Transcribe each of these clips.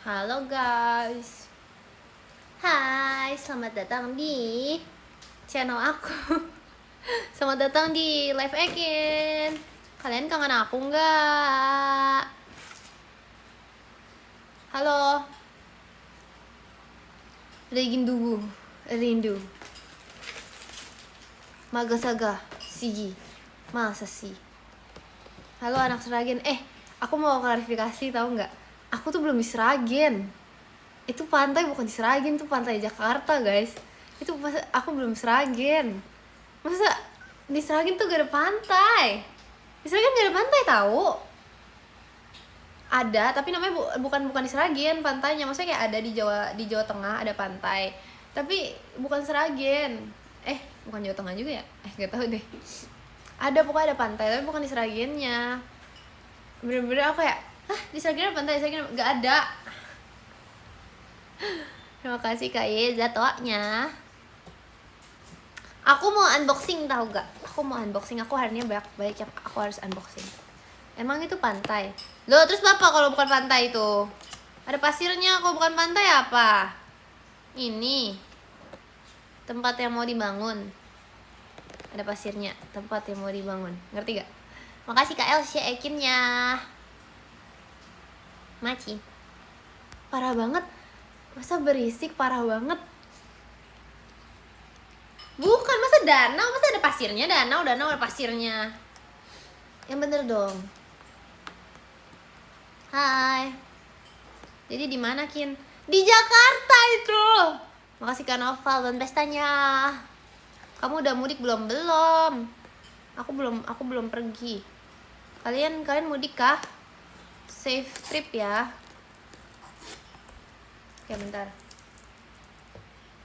Halo guys. Hai, selamat datang di channel aku. Selamat datang di Live Ekin. Kalian kangen aku nggak? Halo. Rindu. Magasaga, Sigi. Masa sih? Halo anak Seragen. Aku mau klarifikasi, tahu nggak? Aku tuh belum di Seragen. Itu pantai bukan di Seragen, tuh pantai Jakarta guys. Itu aku belum Seragen. Masa di Seragen tuh gak ada pantai? Di Seragen gak ada pantai tahu? Ada, tapi namanya bukan di Seragen pantainya. Maksudnya kayak ada di Jawa Tengah ada pantai, tapi bukan Seragen. Bukan Jawa Tengah juga ya? Gak tahu deh. Ada, pokoknya ada pantai tapi bukan di Seragennya. Bener-bener aku kayak, di Seragen ada pantai, di Seragen gak ada. Terima kasih Kak Yeza toanya. Aku mau unboxing, tahu gak? Aku mau unboxing, aku hari ini banyak yang aku harus unboxing. Emang itu pantai? Loh, terus apa kalau bukan pantai itu? Ada pasirnya, kalau bukan pantai apa? Ini tempat yang mau dibangun. Ada pasirnya, tempat yang mau dibangun. Ngerti gak? Makasih Kak Elsie Ekinnya. Maci. Parah banget. Masa berisik, parah banget. Bukan, masa danau, masa ada pasirnya? Danau ada pasirnya. Yang bener dong. Hai. Jadi di mana Kin? Di Jakarta itu. Makasih Kak Noval dan pestanya. Kamu udah mudik belum? Belum. Aku belum pergi. Kalian mudik kah? Safe trip ya. Ya bentar.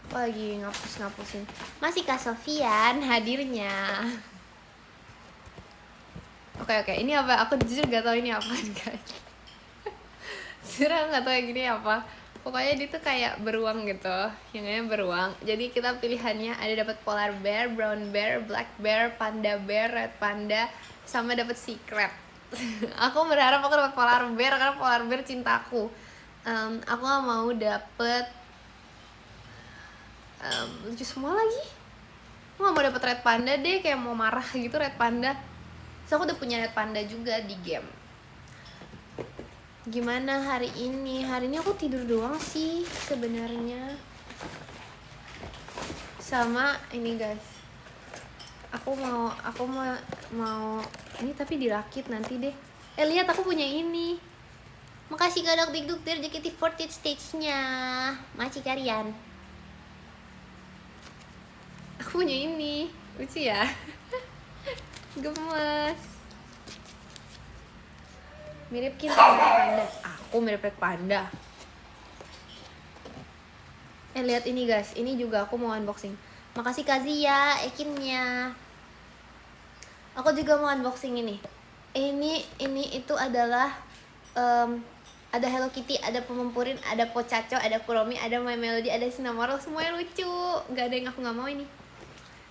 Aku lagi ngapusin. Masih Kak Sofian hadirnya. Oke, ini apa? Aku jujur gak tahu ini apa guys. Jujur aku gak tahu yang gini apa. Pokoknya dia tuh kayak beruang gitu, yang namanya beruang. Jadi kita pilihannya ada dapat polar bear, brown bear, black bear, panda bear, red panda, sama dapat secret. Aku berharap aku dapat polar bear karena polar bear cintaku. Aku gak mau dapet lucu semua lagi. Aku gak mau dapet red panda deh, kayak mau marah gitu red panda. So aku udah punya red panda juga di game. Gimana hari ini? Hari ini aku tidur doang sih sebenarnya. Sama ini guys. Aku mau ini tapi dirakit nanti deh. Lihat aku punya ini. Makasih Kadok Dikduk dari JKT48 stage-nya. Masih kalian. Aku punya ini. Lucu ya? Gemes. Mirip Kin sama panda. Aku mirip panda. Lihat ini guys, ini juga aku mau unboxing. Makasih Kazia, Ekinnya. Aku juga mau unboxing ini. Ini itu adalah ada Hello Kitty, ada Pemempurin, ada Pocaco, ada Kuromi, ada My Melody, ada Cinnamoroll, semuanya lucu. Gak ada yang aku nggak mau ini.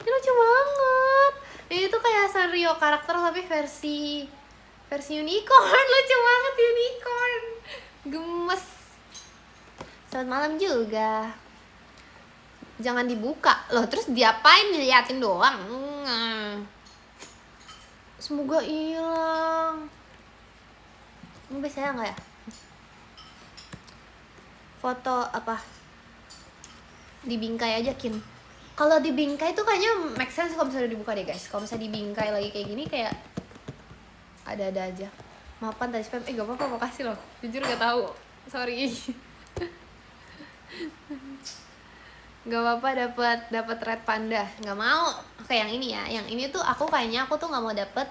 Ini lucu banget. Ini tuh kayak Sanrio karakter tapi versi unicorn. Lucu banget unicorn. Gemes. Selamat malam juga. Jangan dibuka loh, terus diapain? Diliatin doang. Semoga hilang. Ini bisa nggak ya? Foto apa? Dibingkai aja Kin. Kalau dibingkai tuh kayaknya make sense kalau misalnya dibuka deh guys. Kalau misalnya dibingkai lagi kayak gini kayak ada-ada aja. Maafan tadi spam. Gak apa-apa, makasih loh. Jujur gak tahu. Sorry. Gak apa-apa dapat red panda. Gak mau. Oke, yang ini ya. Yang ini tuh aku tuh gak mau dapet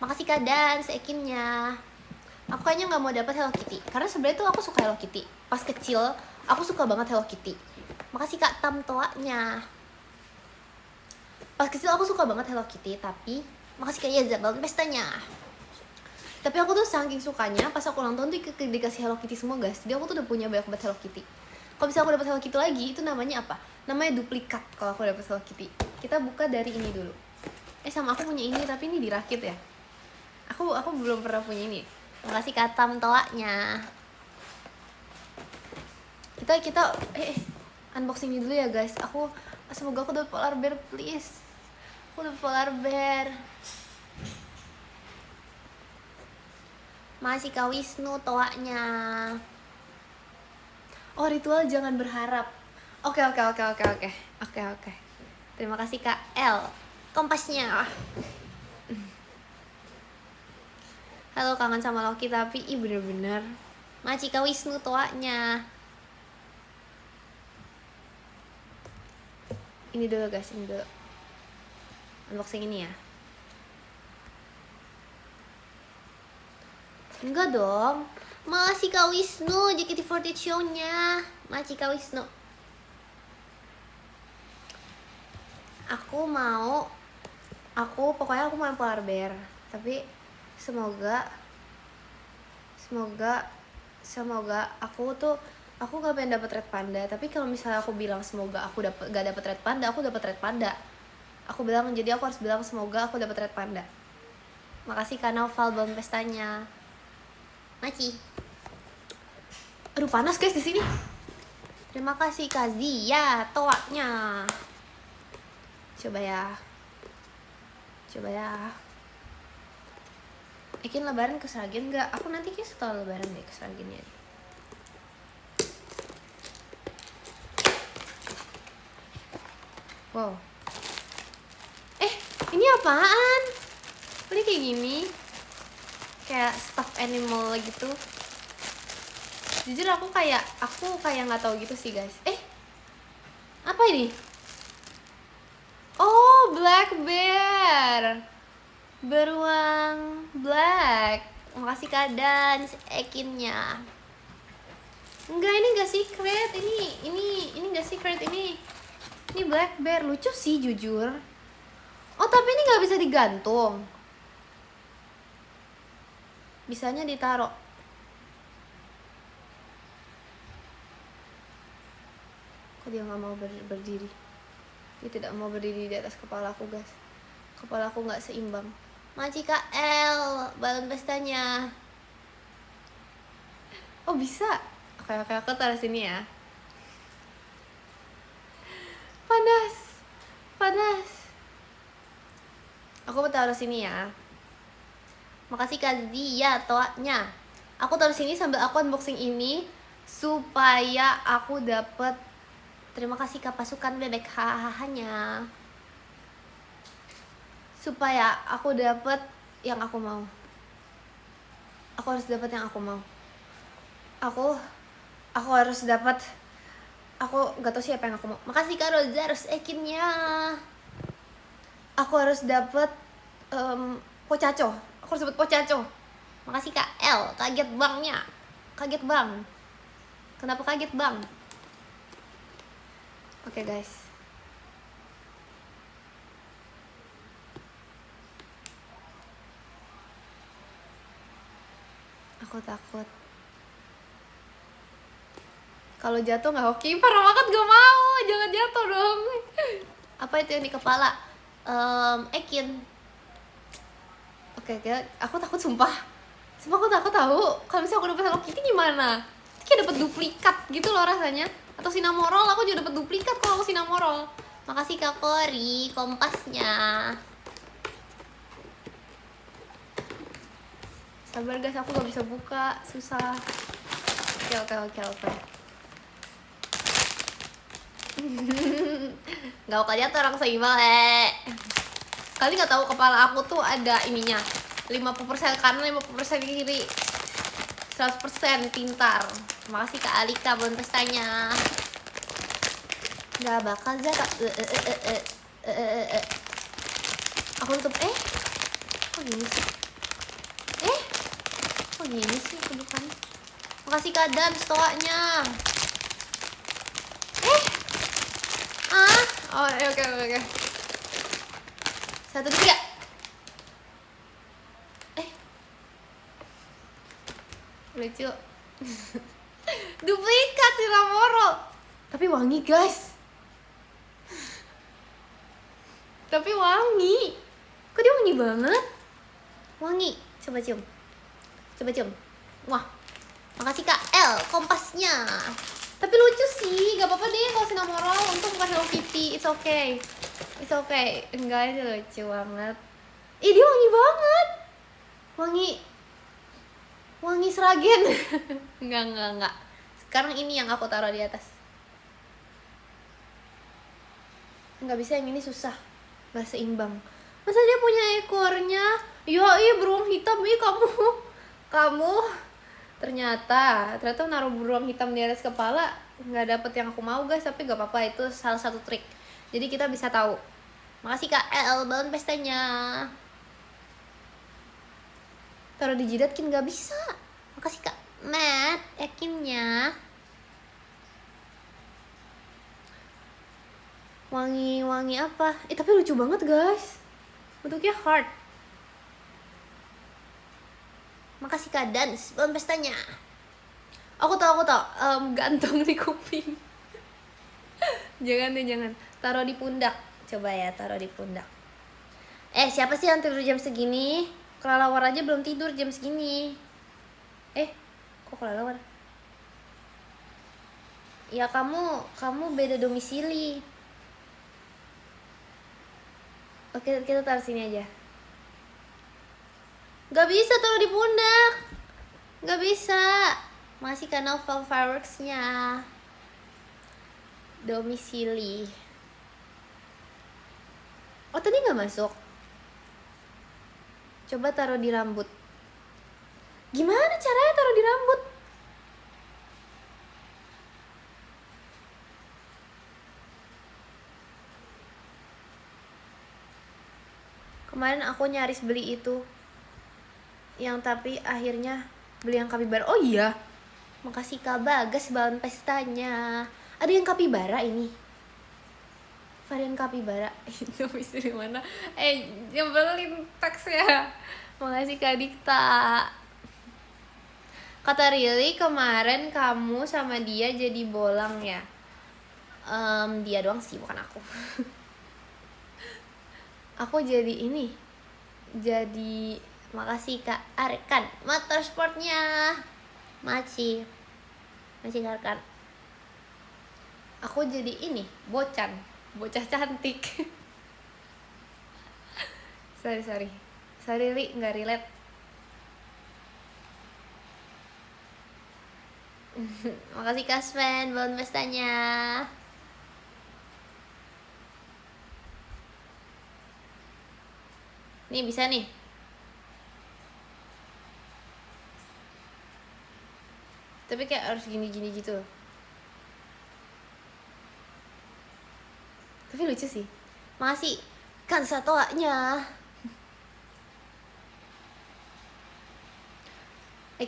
makasih Kak Dan seekinnya. Aku kayaknya gak mau dapet Hello Kitty. Karena sebenarnya tuh aku suka Hello Kitty. Pas kecil aku suka banget Hello Kitty. Makasih Kak Tam Toanya. Pas kecil aku suka banget Hello Kitty. Tapi makasih Kak Yazabel pestanya. Tapi aku tuh saking sukanya pas aku ulang tahun tuh dikasih Hello Kitty semua guys. Jadi aku tuh udah punya banyak banget Hello Kitty. Kalau misalnya aku dapat Hello Kitty lagi, itu namanya apa? Namanya duplikat kalau aku dapat Hello Kitty. Kita buka dari ini dulu. Sama aku punya ini tapi ini dirakit ya. Aku belum pernah punya ini. Makasih Kak Tam Toanya. Kita unboxing ini dulu ya guys. Semoga aku dapat polar bear, please. Aku dapat polar bear. Masih Kak Wisnu toanya. Oh, ritual jangan berharap. Oke. Terima kasih Kak L. Kompasnya. Halo, kangen sama Loki tapi bener-bener. Masih Kak Wisnu toanya. Ini dulu guys, unboxing ini ya. Enggak dong. Masih Kak Wisnu, JKT48 show-nya. Masih Kak Wisnu. Pokoknya aku mau polar bear. Tapi semoga aku gak pengen dapet red panda. Tapi kalau misalnya aku bilang semoga aku gak dapet red panda, aku dapet red panda. Jadi aku harus bilang semoga aku dapet red panda. Makasih Kak Naufal belum pestanya. Maci. Aduh panas guys di sini. Terima kasih Kak Zia toaknya. Coba ya. Ekin lebaran ke Sragen gak? Aku nanti kayak setelah lebaran deh ke Sragen ya. Wow. Ini apaan? Ini kayak gini. Kayak stuffed animal gitu. Jujur aku kayak nggak tahu gitu sih guys. Apa ini? Oh, black bear. Beruang black. Makasih Kak Dan Ekinnya. Enggak, ini enggak secret. Ini enggak secret ini. Ini black bear, lucu sih jujur. Oh, tapi ini nggak bisa digantung. Bisanya ditaruh. Kok dia nggak mau berdiri? Dia tidak mau berdiri di atas kepala aku guys. Kepala aku nggak seimbang. Maci Kak L, balon pestanya. Oh bisa. Oke, aku taruh sini ya. Panas. Aku taruh sini ya. Makasih Kak Zia toanya. Aku taruh sini sambil aku unboxing ini supaya aku dapet. Terima kasih Kak Pasukan Bebek hahanya. Supaya aku dapet yang aku mau. Aku harus dapet yang aku mau. Aku harus dapat. Aku gak tahu siapa yang aku mau. Makasih Kak Rozarus Ekinnya. Aku harus dapet Pocaco. Aku harus dapet Pocaco. Makasih Kak L. Kaget bangnya. Kaget bang. Kenapa kaget bang? Oke guys. Aku takut. Kalau jatuh nggak hoki, parah banget gak mau, jangan jatuh dong. Apa itu yang di kepala? Ekin. Oke, aku takut sumpah aku takut tahu. Kalau misalnya aku dapet Hello Kitty gimana? Kayak dapet duplikat gitu loh rasanya. Atau Cinnamoroll, aku juga dapet duplikat kalau aku Cinnamoroll. Makasih Kak Kori, kompasnya. Sabar guys, aku gak bisa buka, susah. Oke. Gak bakal jatuh orang seimbang Kali gak tahu kepala aku tuh ada ininya 50% kanan, 50% kiri. 100% pintar. Makasih Kak Alika belum pestanya. Gak bakal jatuh. Aku tutup. Kok gini sih kebukannya. Makasih Kak Dan stoanya. Oke. 1, 2, 3. Lucu. Duplikat Cinnamoroll. Tapi wangi guys. Tapi wangi. Kok dia wangi banget? Wangi. Coba cium. Wah. Makasih Kak L kompasnya. Tapi lucu sih, gak apa-apa deh kalau Cinnamoroll. Untung bukan Hello Kitty, it's okay. It's okay. Enggak, ini lucu banget. Ih, dia wangi banget. Wangi Sragen. Enggak. Sekarang ini yang aku taruh di atas. Nggak bisa, yang ini susah, nggak seimbang. Masa dia punya ekornya? Ya, beruang hitam. Kamu ternyata naruh beruang hitam di atas kepala. Nggak dapet yang aku mau guys, tapi nggak apa-apa, itu salah satu trik. Jadi kita bisa tahu. Makasih Kak El, balon pestanya. Taruh di jidat Kin nggak bisa. Makasih Kak Matt, yakinnya. Wangi apa? Tapi lucu banget guys. Bentuknya heart. Makasih Kak Dans, balon pestanya. Aku tau, gantung di kuping. Jangan. Taruh di pundak. Coba ya, taruh di pundak. Siapa sih yang tidur jam segini? Kelelawar aja belum tidur jam segini. Kok kelelawar? Ya kamu beda domisili. Oke, kita taruh sini aja. Gak bisa taruh di pundak. Gak bisa. Masih kan novel fireworksnya. Domisili. Oh, tadi gak masuk. Coba taruh di rambut. Gimana caranya taruh di rambut? Kemarin aku nyaris beli itu, yang tapi akhirnya beli yang kapibara. Oh iya, makasih Kak Bagas balon pestanya. Ada yang kapibara ini, varian kapibara. Itu istri mana? Nyebelin teks ya. Makasih Kak Dikta. Kata Rili, kemarin kamu sama dia jadi bolang ya? Dia doang sih, bukan aku. Aku jadi ini. Jadi makasih Kak Arkan motorsportnya. Makasih Arkan. Aku jadi ini, bocah cantik. Sorry Li, nggak relate. Makasih Kak Sven, balon pestanya. Nih bisa nih. Tapi kayak harus gini-gini gitu. Tapi lucu sih. Makasih kan satunya.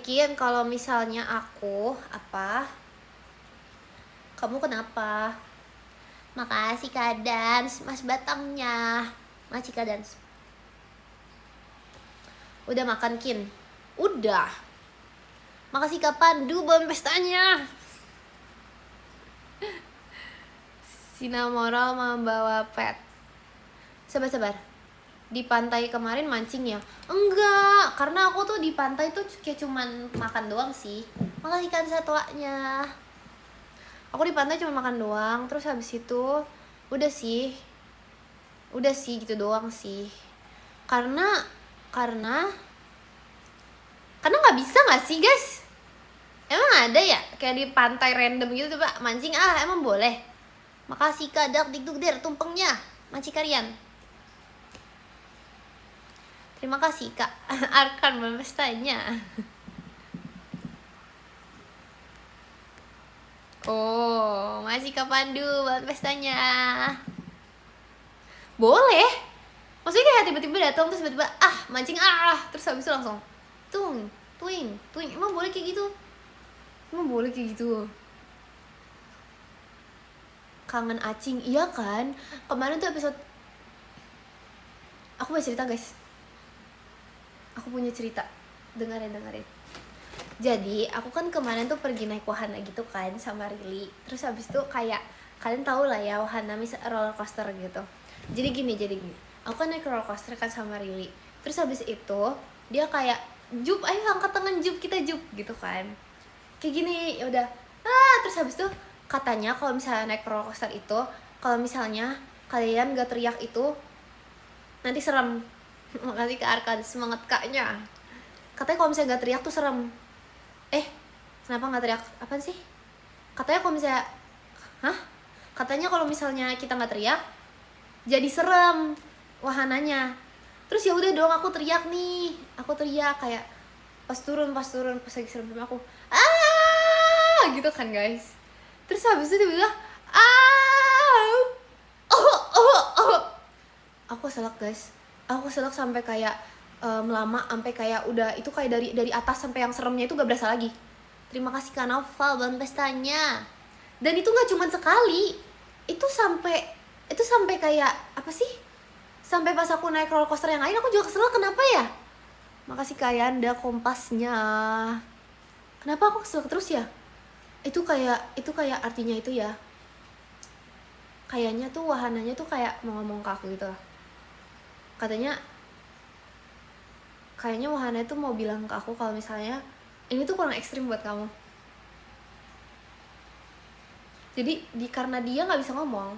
Kian, kalau misalnya aku apa? Kamu kenapa? Makasih Kak Dans, Mas Batangnya. Makasih Kak Dans. Udah makan Kin? Udah. Makasih Kak Pandu balon pestanya. Cinnamoroll membawa pet. Sabar. Di pantai kemarin mancing ya? Enggak, karena aku tuh di pantai tuh kayak cuman makan doang sih. Makasih kan satunya. Aku di pantai cuma makan doang, terus habis itu udah sih gitu doang sih. Karena nggak bisa nggak sih guys? Emang ada ya kayak di pantai random gitu tuh Pak mancing? Emang boleh? Makasih Kak Dak Dikduk Der tumpengnya, mancing kalian. Terima kasih Kak Arkan pestanya. Oh, masih Kak Pandu buat pestanya. Boleh. Maksudnya kayak tiba-tiba datang terus tiba-tiba mancing terus habis itu langsung twing. Emang boleh kayak gitu? Kangen acing, iya kan? Kemarin tuh episode aku mau cerita guys. Aku punya cerita, dengerin. Jadi aku kan kemarin tuh pergi naik wahana gitu kan sama Rili. Terus habis itu kayak kalian tahu lah ya wahana roller coaster gitu. Jadi gini. Aku kan naik roller coaster kan sama Rili. Terus habis itu dia kayak Jup, ayo angkat tangan Jup, kita Jup gitu kan. Kayak gini, ya udah. Terus habis itu katanya kalau misalnya naik roller coaster itu, kalau misalnya kalian gak teriak itu nanti serem. Makasih Kak Arkan, semangat kaknya. Katanya kalau misalnya gak teriak tuh serem. Kenapa gak teriak? Apaan sih? Katanya kalau misalnya katanya kalau misalnya kita nggak teriak jadi serem wahananya. Terus ya udah dong, aku teriak kayak pas turun pas lagi serem aku gitu kan guys. Terus habis itu dia bilang aku selak guys, aku selak sampai kayak melama, sampai kayak udah itu kayak dari atas sampai yang seremnya itu gak berasa lagi. Terima kasih Kak Naufal dan pestanya. Dan itu nggak cuma sekali, itu sampai kayak apa sih, sampai pas aku naik roller coaster yang lain aku juga kesel. Kenapa ya? Makasih Kak Yanda kompasnya. Kenapa aku kesel terus ya? Itu kayak artinya itu ya, kayaknya tuh wahananya tuh kayak mau ngomong ke aku gitu lah. Kayaknya wahana itu mau bilang ke aku kalau misalnya ini tuh kurang ekstrim buat kamu. Jadi karena dia nggak bisa ngomong,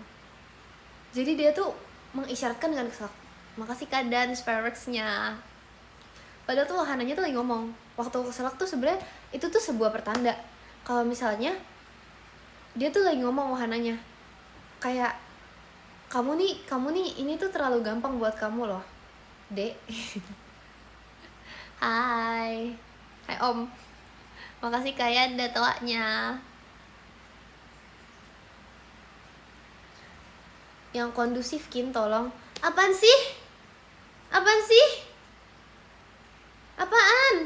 jadi dia tuh mengisyaratkan dengan kesel. Makasih Kak Dan fireworks-nya. Padahal tuh wahananya tuh lagi ngomong. Waktu keselak tuh sebenarnya itu tuh sebuah pertanda kalau misalnya dia tuh lagi ngomong wahananya. Kayak kamu nih ini tuh terlalu gampang buat kamu loh, Dek. Hai Om. Makasih kalian udah toanya. Yang kondusif Kin, tolong. Apaan sih? Apaan?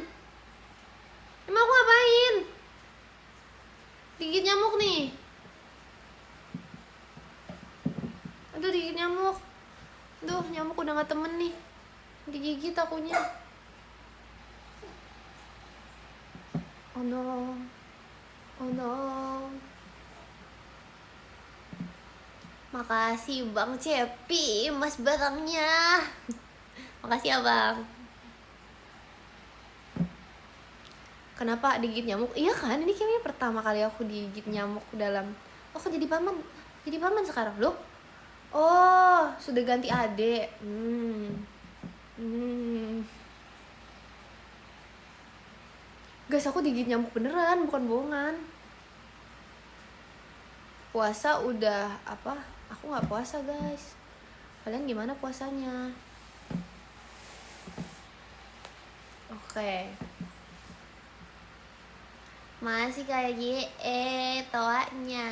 Emang aku ngapain? Digigit nyamuk nih. Aduh, digigit nyamuk. Duh, nyamuk udah gak temen nih. Digigit akunya. Oh no. Makasih Bang Cepi, Mas barangnya. Makasih ya Bang. Kenapa digigit nyamuk? Iya kan, ini kayaknya pertama kali aku digigit nyamuk dalam. Aku jadi paman sekarang loh. Oh, sudah ganti adik. Guys, aku digigit nyamuk beneran, bukan bohongan. Puasa udah apa? Aku nggak puasa guys. Kalian gimana puasanya? Oke. Masih kayak toanya.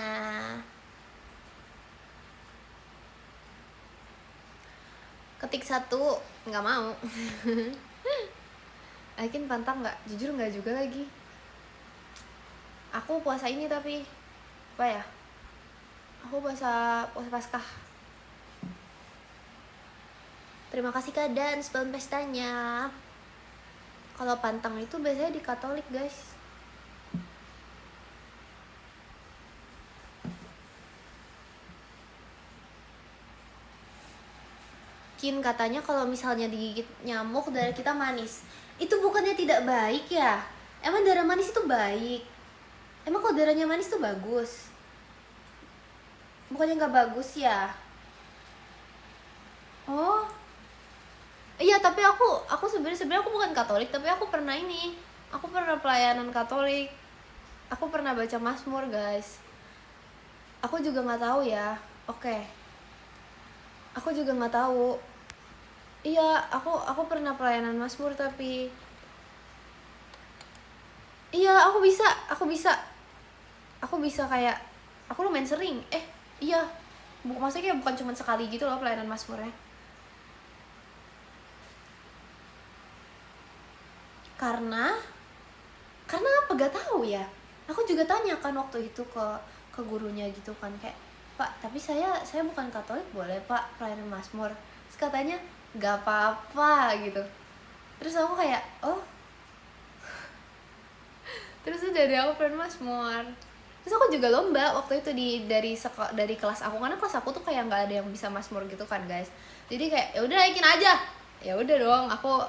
Ketik 1, nggak mau. Yakin pantang nggak? Jujur nggak juga lagi. Aku puasa ini tapi apa ya? Aku puasa Paskah. Terima kasih Kak Dan sebelum pestanya. Kalau pantang itu biasanya di Katolik guys. Kin katanya kalau misalnya digigit nyamuk darah kita manis. Itu bukannya tidak baik ya? Emang darah manis itu baik? Emang kalau darahnya manis tuh bagus? Bukannya nggak bagus ya? Oh, iya tapi aku sebenarnya aku bukan Katolik, tapi aku pernah pelayanan Katolik. Aku pernah baca Mazmur guys. Aku juga nggak tahu ya. Oke. Aku juga nggak tahu. Iya, aku pernah pelayanan Mazmur tapi iya aku bisa kayak aku lumayan sering. Iya. Maksudnya bukan cuma sekali gitu loh pelayanan Mazmurnya. Karena apa gak tahu ya. Aku juga tanyakan waktu itu ke gurunya gitu kan, kayak Pak, tapi saya bukan Katolik, boleh Pak pelayanan Mazmur? Terus katanya gak apa-apa gitu. Terus aku kayak terus dari aku pelayanan Mazmur. Terus aku juga lomba waktu itu dari kelas aku, karena kelas aku tuh kayak nggak ada yang bisa Mazmur gitu kan guys. Jadi kayak ya udah naikin aja. Ya udah dong, aku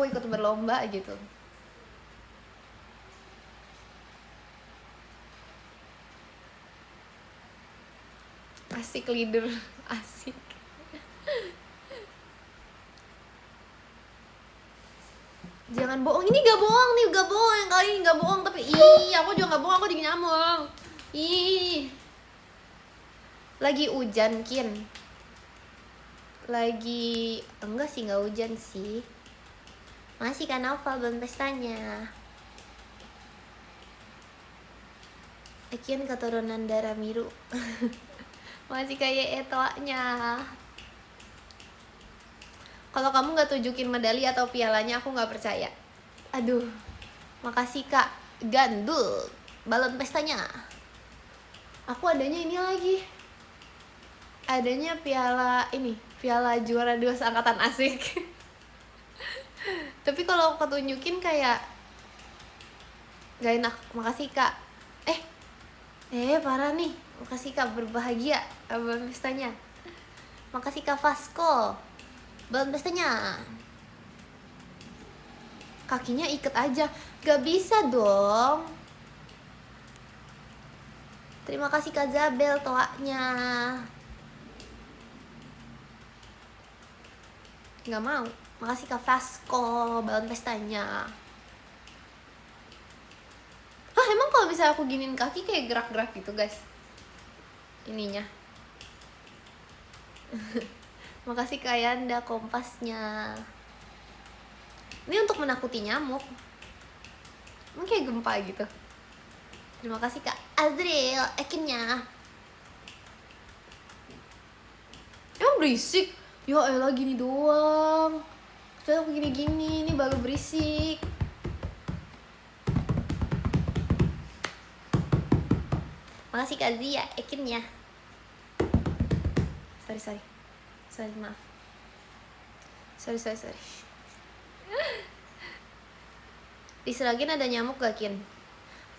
ikut berlomba gitu. Asik leader. Asik. Jangan bohong, ini gak bohong nih, gak bohong, yang kali ini gak bohong. Tapi aku juga gak bohong, aku juga nyamuk. Lagi hujan, Kin. Lagi, enggak sih, gak hujan sih. Masih kan Naufal belum pestanya. Kin keturunan darah biru. Masih kayak etoanya. Kalau kamu gak tunjukin medali atau pialanya, aku gak percaya. Aduh, makasih Kak Gandul, balon pestanya. Aku adanya ini lagi. Adanya piala ini, piala juara 2 seangkatan asik. Tapi kalau aku tunjukin kayak gak enak. Makasih Kak. Parah nih. Makasih Kak, berbahagia balon pestanya. Makasih Kak Vasco, balon pestanya. Kakinya iket aja, gak bisa dong. Terima kasih Kak Zabel toaknya. Gak mau. Makasih Kak Vasco, balon pestanya. Emang kalau misalnya aku giniin kaki kayak gerak-gerak gitu guys ininya. Makasih Kak Yanda kompasnya. Ini untuk menakuti nyamuk. Emang kayak gempa gitu. Terima kasih Kak Azril akhirnya. Emang berisik? Ya elah gini doang. Kecuali aku gini-gini, ini baru berisik. Makasih Kak Zia akhirnya. Sorry, maaf. Sorry. Di Seragen ada nyamuk gak, Kin?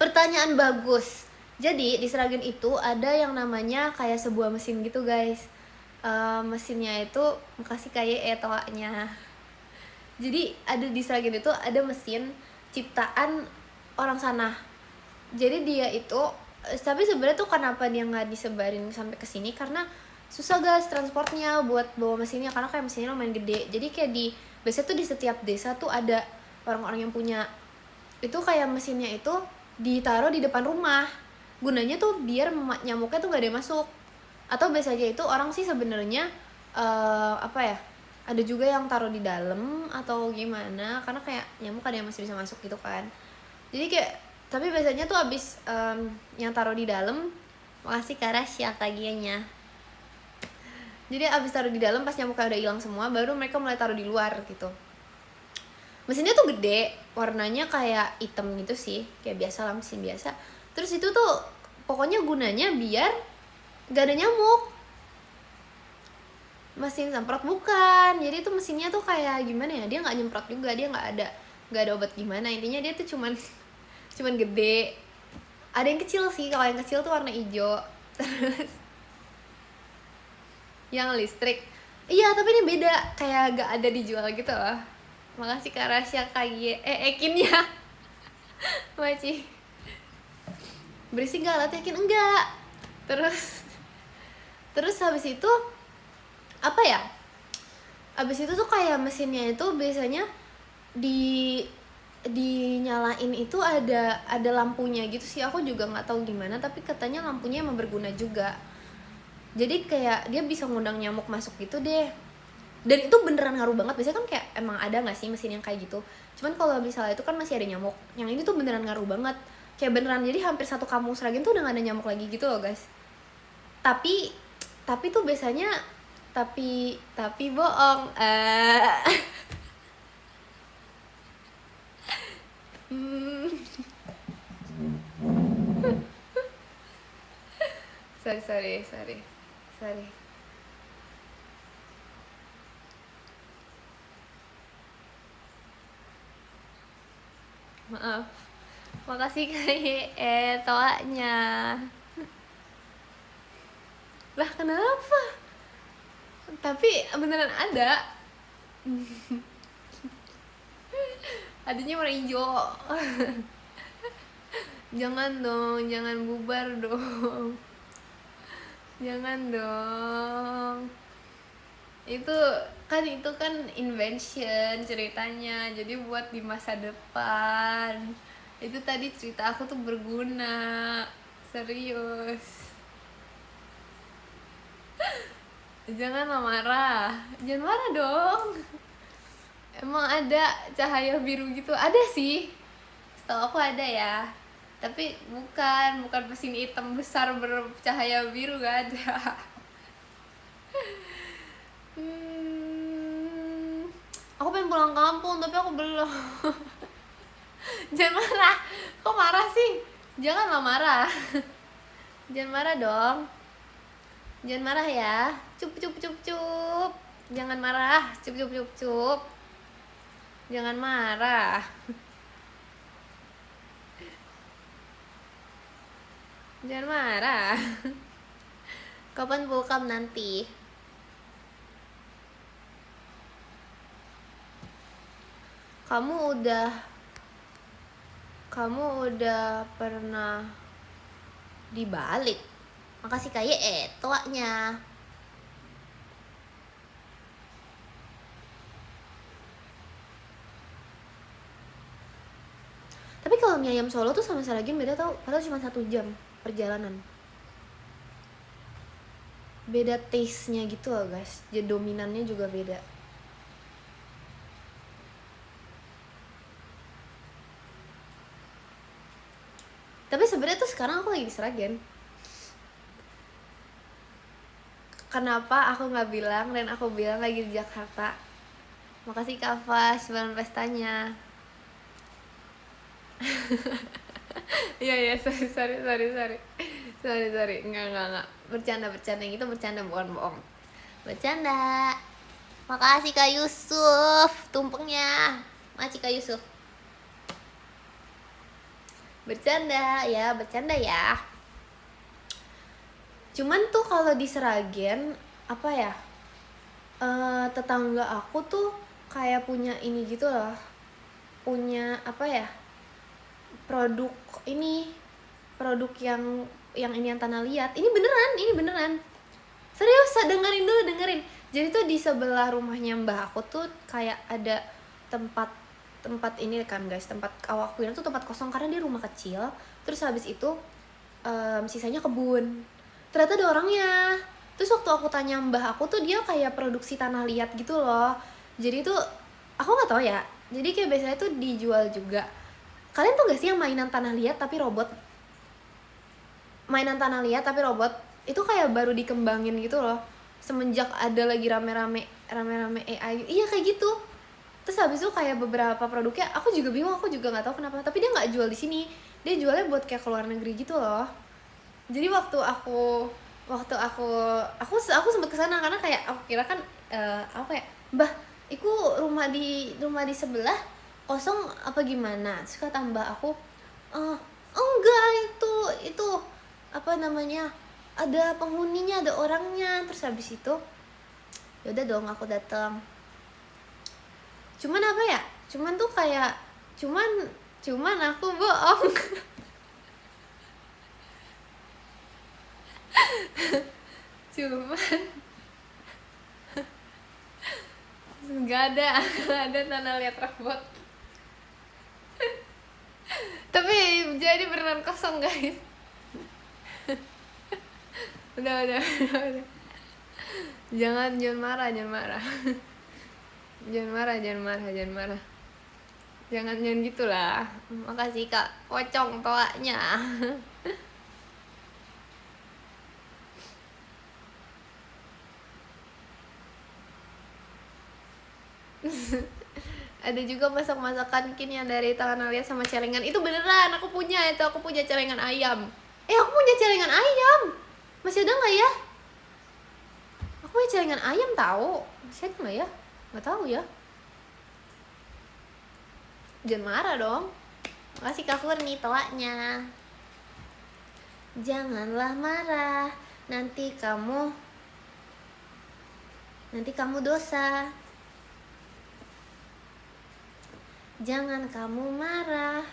Pertanyaan bagus. Jadi di Seragen itu ada yang namanya kayak sebuah mesin gitu guys. Mesinnya itu, makasih kayak toaknya. Jadi ada di Seragen itu ada mesin ciptaan orang sana. Jadi dia itu, tapi sebenarnya tuh kenapa dia nggak disebarin sampai ke sini, karena susah guys transportnya buat bawa mesinnya, karena kayak mesinnya lumayan gede. Jadi kayak biasanya tuh di setiap desa tuh ada orang-orang yang punya itu kayak mesinnya itu ditaruh di depan rumah. Gunanya tuh biar nyamuknya tuh gak ada yang masuk. Atau biasanya itu orang sih sebenarnya ada juga yang taruh di dalam atau gimana, karena kayak nyamuk ada yang masih bisa masuk gitu kan. Jadi kayak, tapi biasanya tuh abis yang taruh di dalam, makasih Kak Rasya kagiannya. Jadi abis taruh di dalam, pas nyamuknya udah hilang semua, baru mereka mulai taruh di luar gitu. Mesinnya tuh gede, warnanya kayak hitam gitu sih, kayak biasa lah, mesin biasa. Terus itu tuh pokoknya gunanya biar gak ada nyamuk. Mesin semprot bukan, jadi tuh mesinnya tuh kayak gimana ya, dia nggak nyemprot juga, dia nggak ada obat gimana, intinya dia tuh cuman gede. Ada yang kecil sih, kalau yang kecil tuh warna hijau. Terus yang listrik, iya tapi ini beda, kayak gak ada dijual gitu loh. Makasih Kak Rasya Ekinnya. Maci berisik gak latih Ekin? Enggak. Terus habis itu apa ya, habis itu tuh kayak mesinnya itu biasanya dinyalain itu ada lampunya gitu sih, aku juga nggak tahu gimana, tapi katanya lampunya emang berguna juga. Jadi kayak dia bisa ngundang nyamuk masuk gitu deh. Dan itu beneran ngaruh banget. Biasanya kan kayak emang ada gak sih mesin yang kayak gitu. Cuman kalau misalnya itu kan masih ada nyamuk. Yang ini tuh beneran ngaruh banget. Kayak beneran, jadi hampir satu kampung Seragen tuh udah gak ada nyamuk lagi gitu loh guys. Tapi tuh biasanya tapi bohong. Sorry. Maaf. Makasih kayak toaknya. Lah kenapa? Tapi beneran ada. Adanya warna hijau. Jangan dong, jangan bubar dong. Jangan dong. Itu kan invention ceritanya. Jadi buat di masa depan. Itu tadi cerita aku tuh berguna. Serius. Janganlah marah. Jangan marah dong. Emang ada cahaya biru gitu? Ada sih. Setahu aku ada ya. Tapi bukan mesin hitam besar bercahaya biru, gak ada. Aku pengen pulang kampung tapi aku belum. Jangan marah. Kok marah sih? Janganlah marah. Jangan marah dong. Jangan marah ya. Cup cup cup cup. Jangan marah. Cup cup cup cup. Jangan marah. Jangan marah. Kapan welcome nanti? Kamu udah pernah dibalik. Makasih kayak tuanya. Tapi kalau mie ayam Solo tuh sama Seragen beda tau. Padahal cuma 1 jam perjalanan. Beda taste-nya gitu loh guys. Jadi dominannya juga beda. Tapi sebenarnya tuh sekarang aku lagi di Seragen. Kenapa aku nggak bilang dan aku bilang lagi di Jakarta? Makasih Kak Fas, bulan pestanya. Iya sorry enggak bercanda yang itu bercanda bukan bohong. Bercanda. Makasih Kak Yusuf tumpengnya. Makasih Kak Yusuf. Bercanda ya. Cuman tuh kalau di Seragen apa ya, tetangga aku tuh kayak punya ini gitu loh, punya apa ya, produk yang ini yang tanah liat. Ini beneran serius, dengerin. Jadi tuh di sebelah rumahnya mbah aku tuh kayak ada tempat ini kan guys, tempat awak kira tuh tempat kosong karena dia rumah kecil. Terus habis itu sisanya kebun. Ternyata ada orangnya. Terus waktu aku tanya mbah aku tuh dia kayak produksi tanah liat gitu loh. Jadi tuh aku nggak tahu ya. Jadi kayak biasanya tuh dijual juga. Kalian tuh gak sih yang mainan tanah liat tapi robot? Mainan tanah liat tapi robot itu kayak baru dikembangin gitu loh. Semenjak ada lagi rame-rame AI. Iya kayak gitu. Terus habis itu kayak beberapa produknya aku juga bingung, aku juga nggak tahu kenapa, tapi dia nggak jual di sini, dia jualnya buat kayak ke luar negeri gitu loh. Jadi waktu aku sempat kesana karena kayak aku kira kan aku kayak mbah, iku rumah di sebelah kosong apa gimana? Terus kata mbah aku, enggak, itu apa namanya, ada penghuninya, ada orangnya. Terus habis itu yaudah dong aku datang. Cuman apa ya, cuman aku bohong. Cuman nggak ada tanah liat robot. Tapi jadi beneran kosong guys. udah. Jangan marah. Jangan gitulah. Makasih Kak Pocong toanya. Ada juga masakan kin yang dari tangan Alia sama celengan. Itu beneran, aku punya celengan ayam. Aku punya celengan ayam. Masih ada nggak ya? Aku punya celengan ayam tahu. Masih ada nggak ya? Nggak tahu ya. Jangan marah dong. Makasih Kak Furni toanya. Janganlah marah. Nanti kamu dosa. Jangan kamu marah.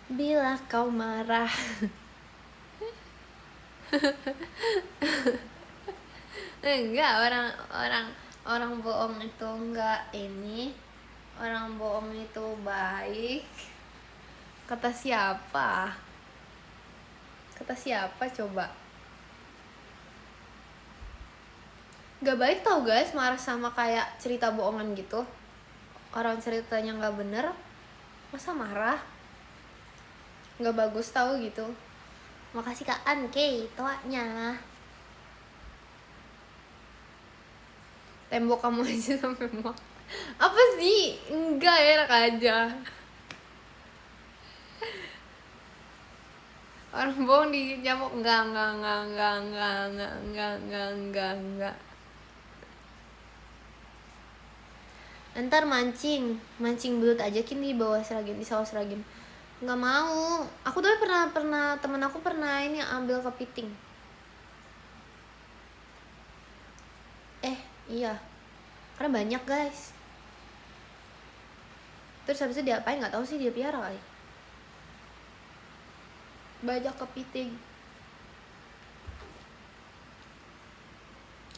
Bila kau marah. Enggak, orang bohong itu enggak ini. Orang bohong itu baik. Kata siapa? Kata siapa coba? Gak baik tau guys, marah sama kayak cerita bohongan gitu. Orang ceritanya gak bener, masa marah? Gak bagus tau gitu. Makasih Kak Anke, toanya. Tembok kamu aja sampai mau. Apa sih? Enggak, enak aja. Orang bohong di nyamuk. Enggak. Ntar mancing belut ajakin di bawah Seragen, di sawah Seragen. Nggak mau. Aku tuh pernah temen aku pernah ini ambil kepiting. Iya. Karena banyak guys. Terus habis itu diapain nggak tahu sih, dia piara kali. Banyak kepiting.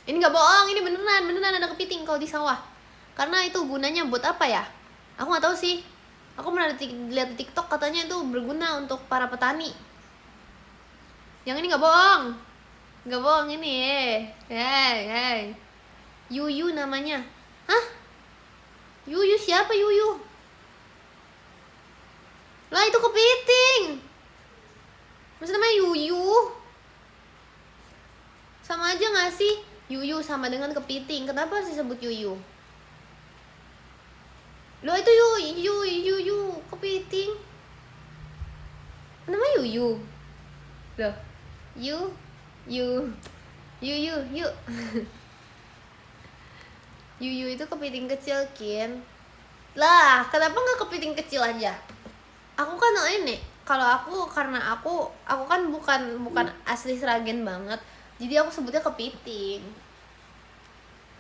Ini nggak bohong, ini beneran ada kepiting kalau di sawah. Karena itu gunanya buat apa ya? Aku nggak tahu sih. Aku pernah lihat di TikTok katanya itu berguna untuk para petani. Yang ini nggak bohong ini. Hey. Yuyu namanya. Hah? Yuyu siapa Yuyu? Lah itu kepiting. Maksudnya namanya Yuyu? Sama aja nggak sih? Yuyu sama dengan kepiting. Kenapa sih sebut Yuyu? Loh itu Yuyu kepiting. Namanya Yuyu. Loh. Yuyu. Yuyu itu kepiting kecil, Kin. Lah, kenapa nggak kepiting kecil aja? Aku kan ini, kalau karena aku kan bukan asli Seragen banget. Jadi aku sebutnya kepiting.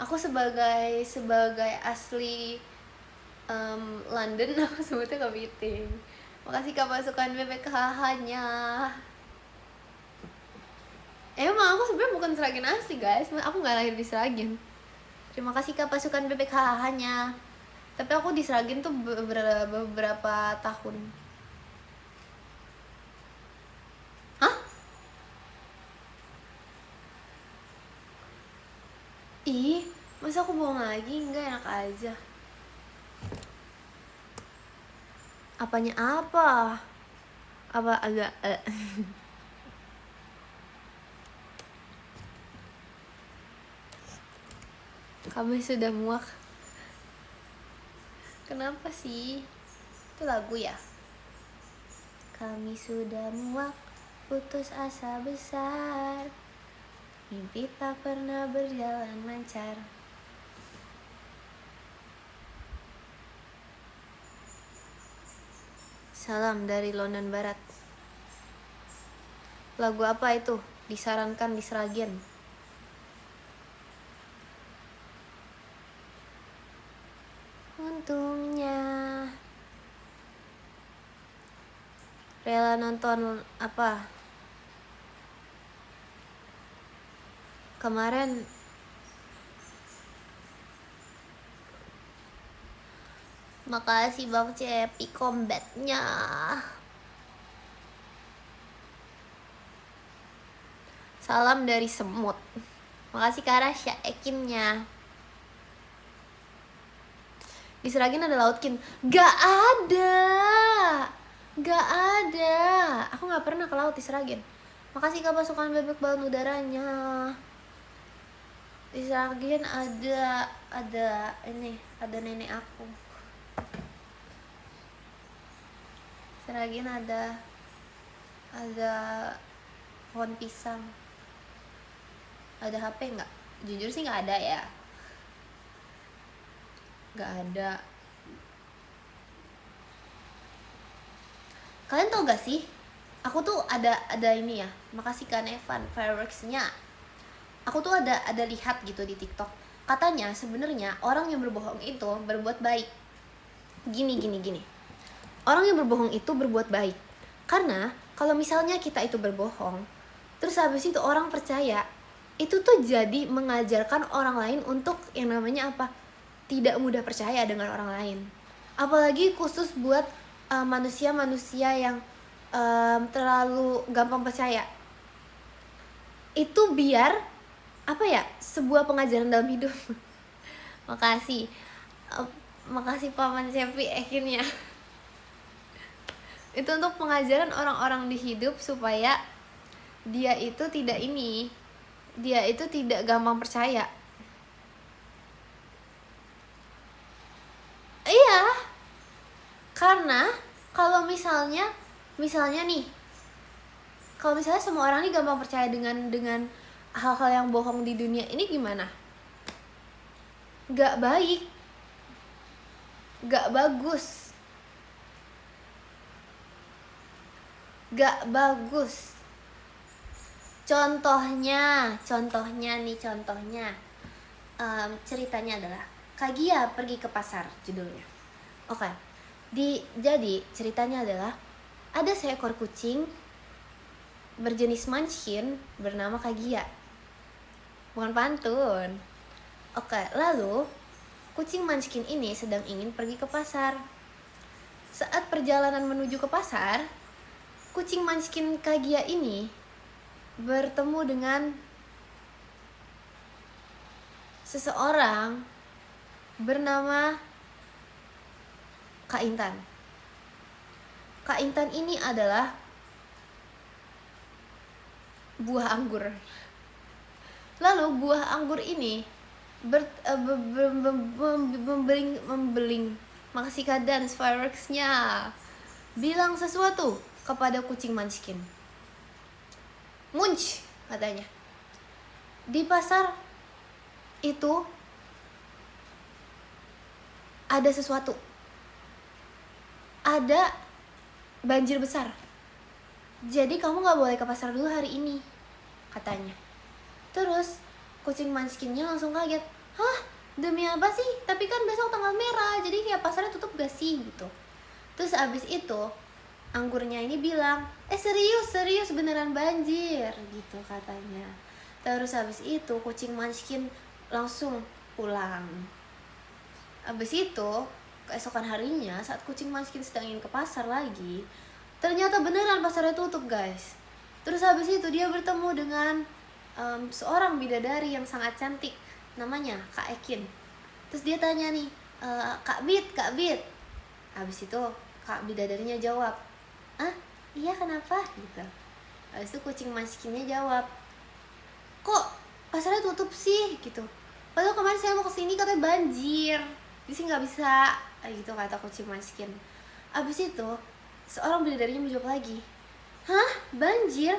Aku sebagai asli London, aku sebutnya kepiting. Makasih Kak pasukan BPKH-nya. Emang aku sebenarnya bukan Seragen asli guys, aku nggak lahir di Seragen. Terima kasih Kak pasukan BPKH-nya. Tapi aku di Seragen tuh beberapa tahun. Hah? Ih, masa aku bohong lagi? Enggak, enak aja. Apanya apa? Apa agak Kami sudah muak. Kenapa sih? Itu lagu ya? Kami sudah muak, putus asa besar, mimpi tak pernah berjalan lancar. Salam dari London Barat. Lagu apa itu? Disarankan di Seragen. Untungnya rela nonton apa kemarin. Makasih Bang Cepi combatnya. Salam dari semut. Makasih Kak Rasya Ekinnya. Di Seragen ada Laut Kin? Gak ada. Aku gak pernah ke laut di Seragen. Makasih Kak pasukan bebek balon udaranya. Di Seragen ada ini, ada nenek aku. Seragen ada pohon pisang. Ada HP nggak? Jujur sih nggak ada ya. Nggak ada. Kalian tau gak sih? Aku tuh ada ini ya. Makasih kan Evan fireworksnya. Aku tuh ada lihat gitu di TikTok. Katanya sebenarnya orang yang berbohong itu berbuat baik. Gini. Orang yang berbohong itu berbuat baik. Karena kalau misalnya kita itu berbohong, Terus habis itu orang percaya, itu tuh jadi mengajarkan orang lain untuk yang namanya apa? Tidak mudah percaya dengan orang lain. Apalagi khusus buat manusia-manusia yang terlalu gampang percaya. Itu biar apa ya? Sebuah pengajaran dalam hidup. Makasih. Makasih Paman Sepi akhirnya. Itu untuk pengajaran orang-orang di hidup supaya dia itu tidak gampang percaya. Iya, karena kalau misalnya nih, kalau misalnya semua orang ini gampang percaya dengan hal-hal yang bohong di dunia ini, gimana? Gak baik, gak bagus, gak bagus. Contohnya ceritanya adalah Kaguya pergi ke pasar, judulnya. Oke. Jadi ceritanya adalah ada seekor kucing berjenis Munchkin bernama Kaguya. Bukan pantun. Oke, lalu kucing Munchkin ini sedang ingin pergi ke pasar. Saat perjalanan menuju ke pasar, kucing Munchkin Kaguya ini bertemu dengan seseorang bernama Kak Intan. Kak Intan ini adalah buah anggur. Lalu buah anggur ini membeling. Makasih Kak Dance fireworksnya. Bilang sesuatu kepada kucing Munchkin. Munch, katanya. Di pasar itu ada sesuatu. Ada banjir besar. Jadi kamu gak boleh ke pasar dulu hari ini, katanya. Terus kucing Munchkinnya langsung kaget. Hah? Demi apa sih? Tapi kan besok tanggal merah, jadi kayak pasarnya tutup gak sih? Gitu. Terus abis itu anggurnya ini bilang, serius beneran banjir, gitu katanya. Terus habis itu kucing Munchkin langsung pulang. Habis itu keesokan harinya saat kucing Munchkin sedang ingin ke pasar lagi, ternyata beneran pasarnya tutup, guys. Terus habis itu dia bertemu dengan seorang bidadari yang sangat cantik, namanya Kak Ekin. Terus dia tanya nih, Kak Bit. Habis itu Kak bidadarinya jawab, iya kenapa? Gitu. Habis itu kucing Munchkinnya jawab, kok pasarnya tutup sih? Gitu. Padahal kemarin saya mau kesini katanya banjir, di sini nggak bisa. Gitu kata kucing Munchkin. Habis itu seorang bidadarinya menjawab lagi, hah? Banjir?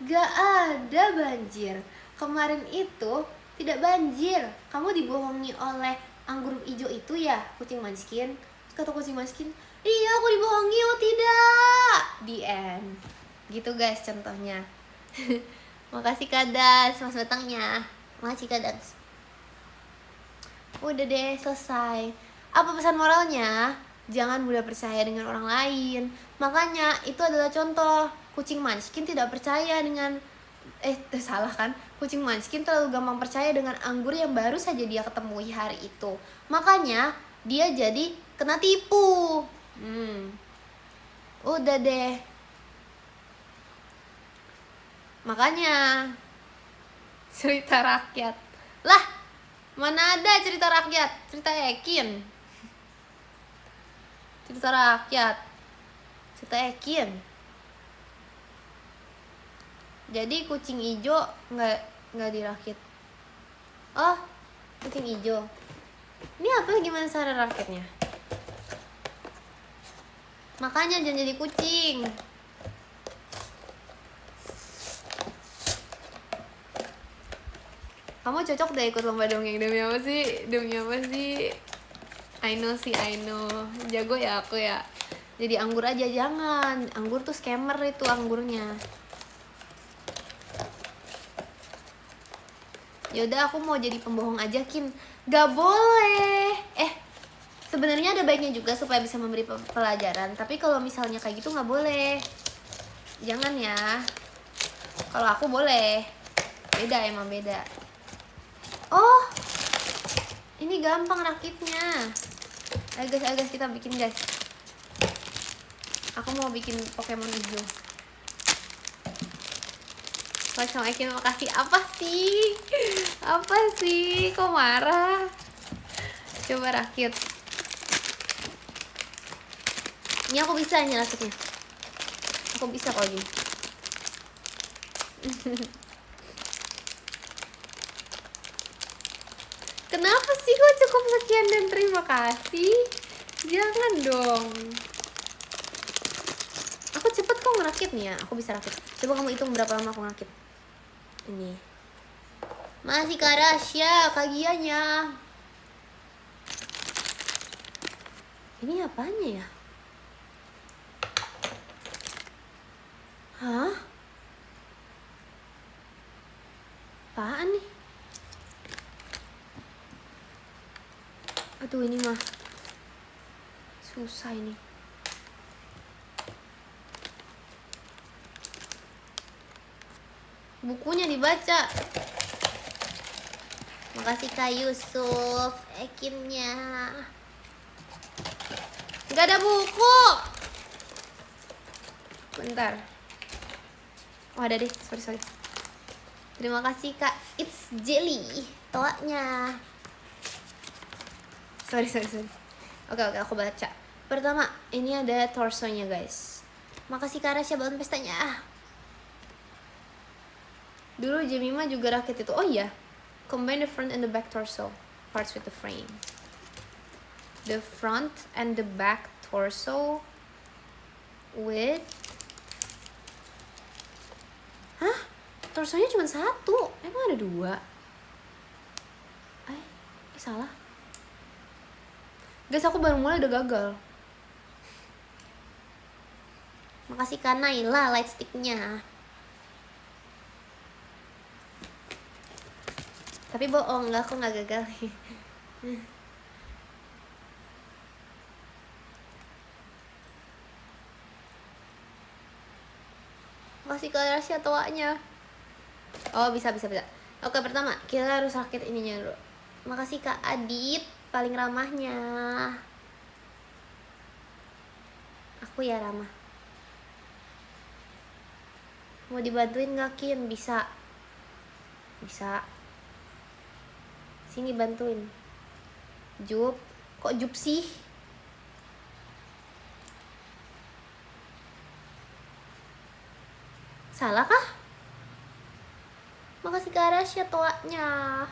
Gak ada banjir. Kemarin itu tidak banjir. Kamu dibohongi oleh anggur hijau itu ya, kucing Munchkin? Kata kucing Munchkin, iya aku dibohongi, oh tidak. The end. Gitu guys contohnya. Makasih Kadas mas batangnya. Makasih Kadas. Udah deh selesai. Apa pesan moralnya? Jangan mudah percaya dengan orang lain. Makanya itu adalah contoh. Kucing Munchkin tidak percaya dengan salah kan? Kucing Munchkin terlalu gampang percaya dengan anggur yang baru saja dia ketemui hari itu. Makanya dia jadi kena tipu. Udah deh. Makanya cerita rakyat. Lah, mana ada cerita rakyat? Cerita Ekin. Cerita rakyat. Cerita Ekin. Jadi kucing hijau nggak dirakit. Oh, kucing hijau. Ini apa gimana cara rakitnya? Makanya jangan jadi kucing. Kamu cocok deh ikut lomba dongeng. Demi apa sih? I know. Jago ya aku ya. Jadi anggur aja jangan. Anggur tuh scammer itu anggurnya. Yaudah aku mau jadi pembohong aja Kin. Gak boleh. Sebenarnya ada baiknya juga supaya bisa memberi pelajaran. Tapi kalau misalnya kayak gitu gak boleh. Jangan ya. Kalau aku boleh. Beda, emang beda. Oh, ini gampang rakitnya. Ayo guys, kita bikin guys. Aku mau bikin Pokemon hijau. Coach sama Ekin makasih. Apa sih? Apa sih? Kok marah? Coba rakit. Ini aku bisa nih rakitnya. Aku bisa kalau gini. Kenapa sih kok cukup sekian dan terima kasih? Jangan dong. Aku cepet kok ngerakit nih ya. Aku bisa rakit. Coba kamu hitung berapa lama aku ngerakit. Ini. Masih Kak Rasya kagiannya. Ini apanya ya? Hah? Apaan nih? Aduh ini mah susah ini. Bukunya dibaca. Makasih Kak Yusuf. Ekinnya nggak ada buku. Bentar. Oh ada deh, sorry. Terima kasih Kak It's Jelly toanya. Sorry. Oke, aku baca. Pertama, ini ada torsonya guys. Makasih Kak Rasya bangun pestanya. Dulu Jemima juga rakit itu. Oh iya. Combine the front and the back torso parts with the frame. The front and the back torso with... Hah? Torsonya cuma satu. Emang ada dua? Salah. Guys, aku baru mulai udah gagal. Makasih Kak Naila light sticknya. Tapi bohong, aku nggak gagal. Makasih Kak Rasya toanya. Oh bisa. Oke, pertama kita harus rakit ininya dulu. Makasih Kak Adit, paling ramahnya. Aku ya ramah. Mau dibantuin gak Kin? Bisa. Sini bantuin. Jup. Kok Jup sih? Salah kah? Makasih Kak Rasya toanya.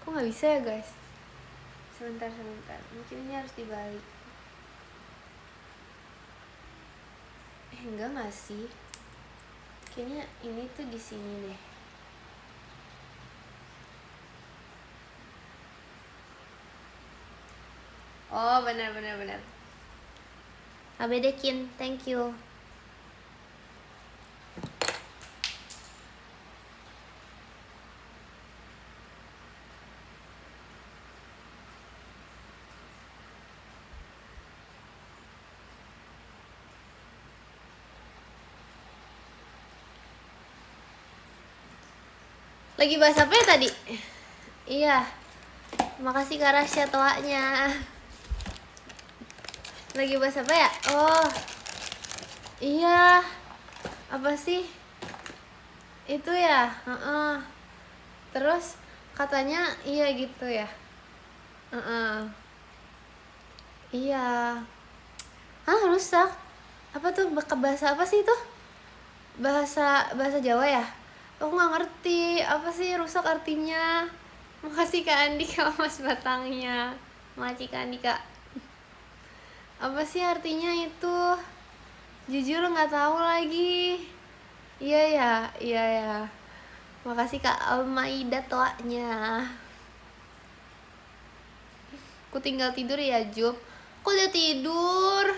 Kok nggak bisa ya guys? Sebentar. Mungkin ini harus dibalik. Enggak nggak sih? Kayaknya ini tuh di sini deh. Oh benar. Abedekin, thank you. Lagi bahas apa ya tadi? Iya. Makasih Kak Rasya toanya. Lagi bahas apa ya? Oh. Iya. Apa sih? Itu ya? Terus katanya iya gitu ya? Iya. Rusak. Apa tuh? Bahasa apa sih itu? Bahasa Jawa ya? Aku nggak ngerti apa sih rusak artinya. Makasih Kak Andika mas batangnya. Makasih Kak Andika. Apa sih artinya itu? Jujur nggak tahu lagi. Iya ya. Makasih Kak Almaida toanya. Aku tinggal tidur ya Jup. Kok udah tidur?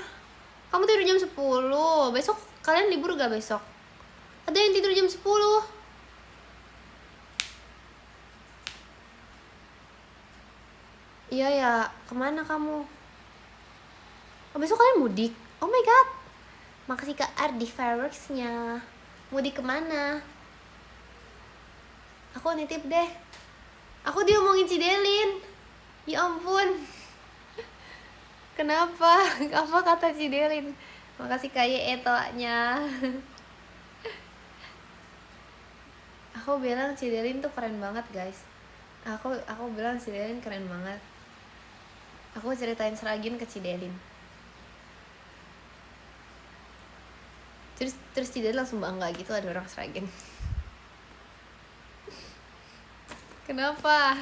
Kamu tidur jam 10. Besok kalian libur gak besok? Ada yang tidur jam 10. Iya ya, kemana kamu? Oh, besok kalian mudik? Oh my god. Makasih Kak Ardi fireworksnya. Mudik kemana? Aku nitip deh. Aku diomongin Cidelin. Ya ampun. Kenapa? Apa kata Cidelin? Makasih Kak Etonya. Aku bilang Cidelin tuh keren banget guys. Aku bilang Cidelin keren banget. Aku ceritain Seragin ke Cidelin. Terus Cidelin langsung bangga gitu ada orang Seragin. Kenapa?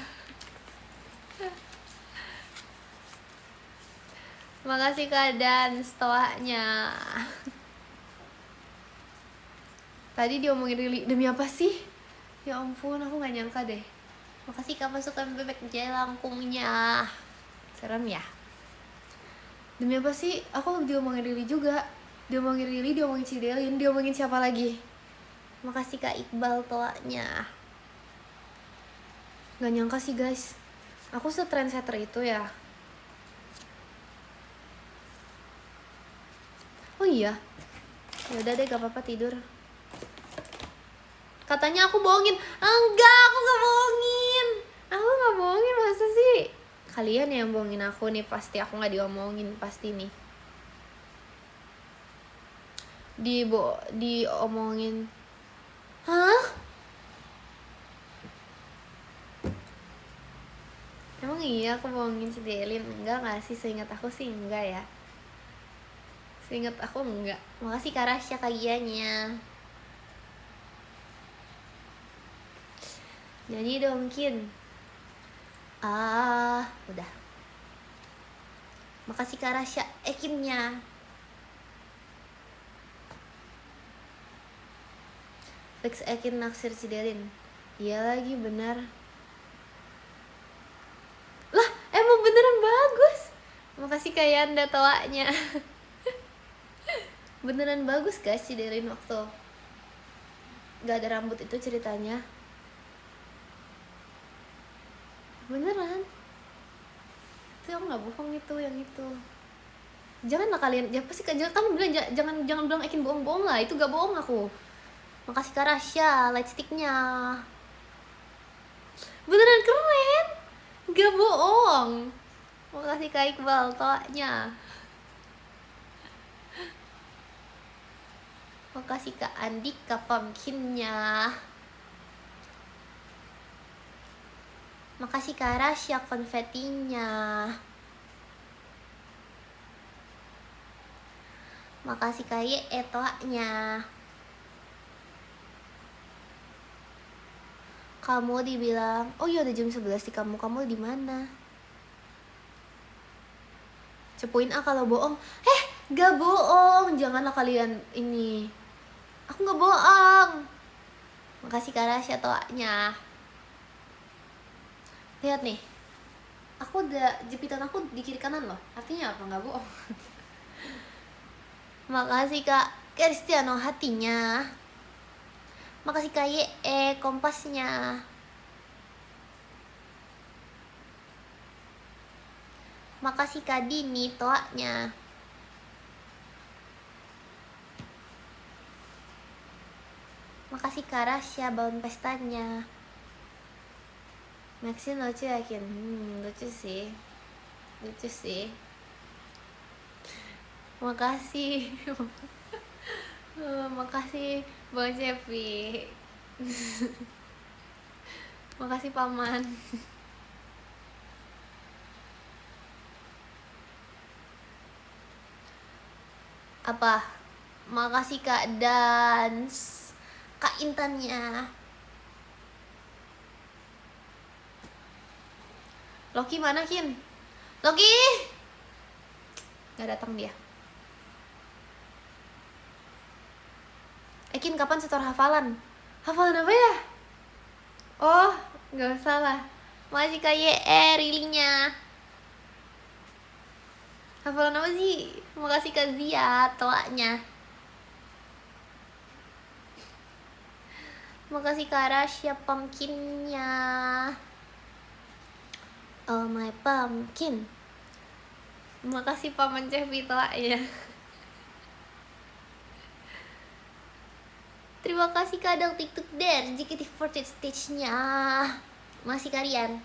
Makasih Kak Dan stoanya. Tadi diomongin Rili, demi apa sih? Ya ampun, aku gak nyangka deh. Makasih Kak pasukan bebek jelangkungnya. Serem ya. Demi apa sih? Aku diomongin Rili juga. Diomongin Rili, diomongin Cidelin, diomongin siapa lagi? Makasih Kak Iqbal toanya. Gak nyangka sih guys. Aku se-trendsetter itu ya. Oh iya. Yaudah deh gak apa-apa tidur. Katanya aku bohongin. Enggak, aku gak bohongin. Aku gak bohongin, masa sih? Kalian yang bohongin aku nih, pasti aku gak diomongin, pasti nih. Diomongin. Hah? Emang iya aku bohongin si Delin? Enggak gak sih? Seingat aku sih enggak ya. Seingat aku enggak. Makasih Kak Rasya kagiannya. Nyanyi dong Kin. Udah. Makasih Kak Rasya Ekimnya. Fix Ekin naksir Cidelin. Iya lagi benar. Lah emang beneran bagus. Makasih Kak Yanda toanya. Beneran bagus guys Cidelin waktu gak ada rambut itu ceritanya. Beneran. Itu aku gak bohong itu yang itu. Janganlah kalian, ya pasti kan kamu bilang jangan bilang Ekin bohong-bohong lah. Itu gak bohong aku. Makasih Kak Rasya lightsticknya. Beneran keren. Gak bohong. Makasih Kak Iqbal toanya. Makasih Kak Andika pumpkinnya. Makasih Kak Rasya konfetinya. Makasih Kak Etoanya. Kamu dibilang, oh iya udah jam 11 di kamu di mana? Cepuin kalau bohong. Gak bohong, janganlah kalian ini. Aku gak bohong. Makasih Kak Rasya toanya. Lihat nih, aku udah jepitan aku di kiri kanan loh. Artinya apa? Gak bohong. Makasih Kak Cristiano hatinya. Makasih Kak kompasnya. Makasih Kak Dini toanya. Makasih Kak Rasya balon pestanya. Maxine lucu yakin? Lucu sih. Lucu sih. Makasih. Makasih Bang Cepi. Makasih Paman. Apa? Makasih Kak Dans. Kak Intannya. Loki mana Kin? Loki! Gak datang dia. Kin kapan setor hafalan? Hafalan apa ya? Oh, gak salah. Makasih Kak Rilinya. Hafalan apa sih? Makasih Kak Zia toanya. Makasih Kak Rasya pumpkinnya. Oh my pumpkin. Makasih Paman Cevita ya. Terima kasih kadang TikTok der JKT48 stage-nya. Masih kalian.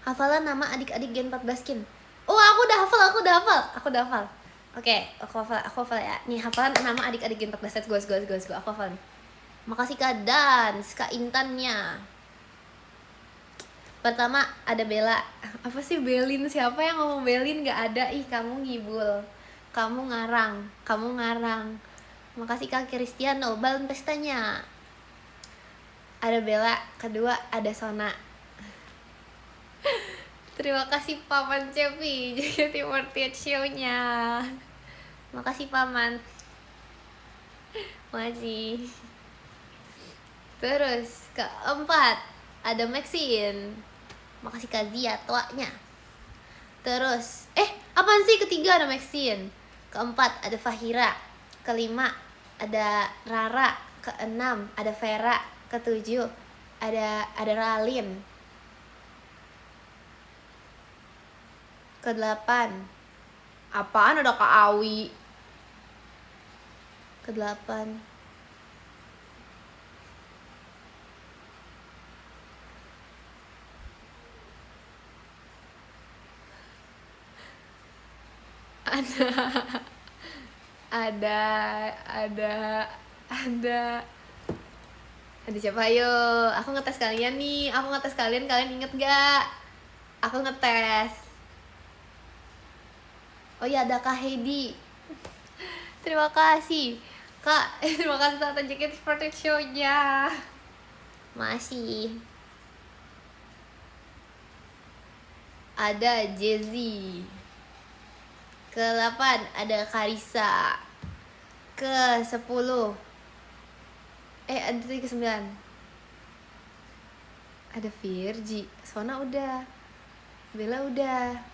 Hafalan nama adik-adik Gen 14 Kin. Oh, aku udah hafal. Oke, aku hafal ya. Nih, hafalan nama adik-adik Gen 14. Let's go. Aku hafal nih. Makasih Kak Dans, Kak Intannya. Pertama ada Bella. Apa sih Belin? Siapa yang ngomong Belin? Gak ada. Ih, kamu ngibul. Kamu ngarang. Makasih Kak Kristiano, balon pestanya. Ada Bella. Kedua ada Sona. Terima kasih Paman Cepi JKT48 show-nya. Makasih Paman. Masih. Terus keempat ada Maxine. Makasih Kak Zia tuanya. Terus apaan sih ketiga ada Maxine. Keempat ada Fahira. Kelima ada Rara. Keenam ada Vera. Ketujuh ada Ralin. Kedelapan apaan ada Kak Awi. Kedelapan ada siapa? Ayo, aku ngetes kalian nih. Kalian inget gak? Aku ngetes. Oh iya, ada Kak Heidi. Terima kasih Kak. Terima kasih Tante JKT48 show-nya. Masih ada Jezi. Ke-8 ada Karisa. Ke-10 ada ke-9 ada Virgi. Sona udah. Bella udah.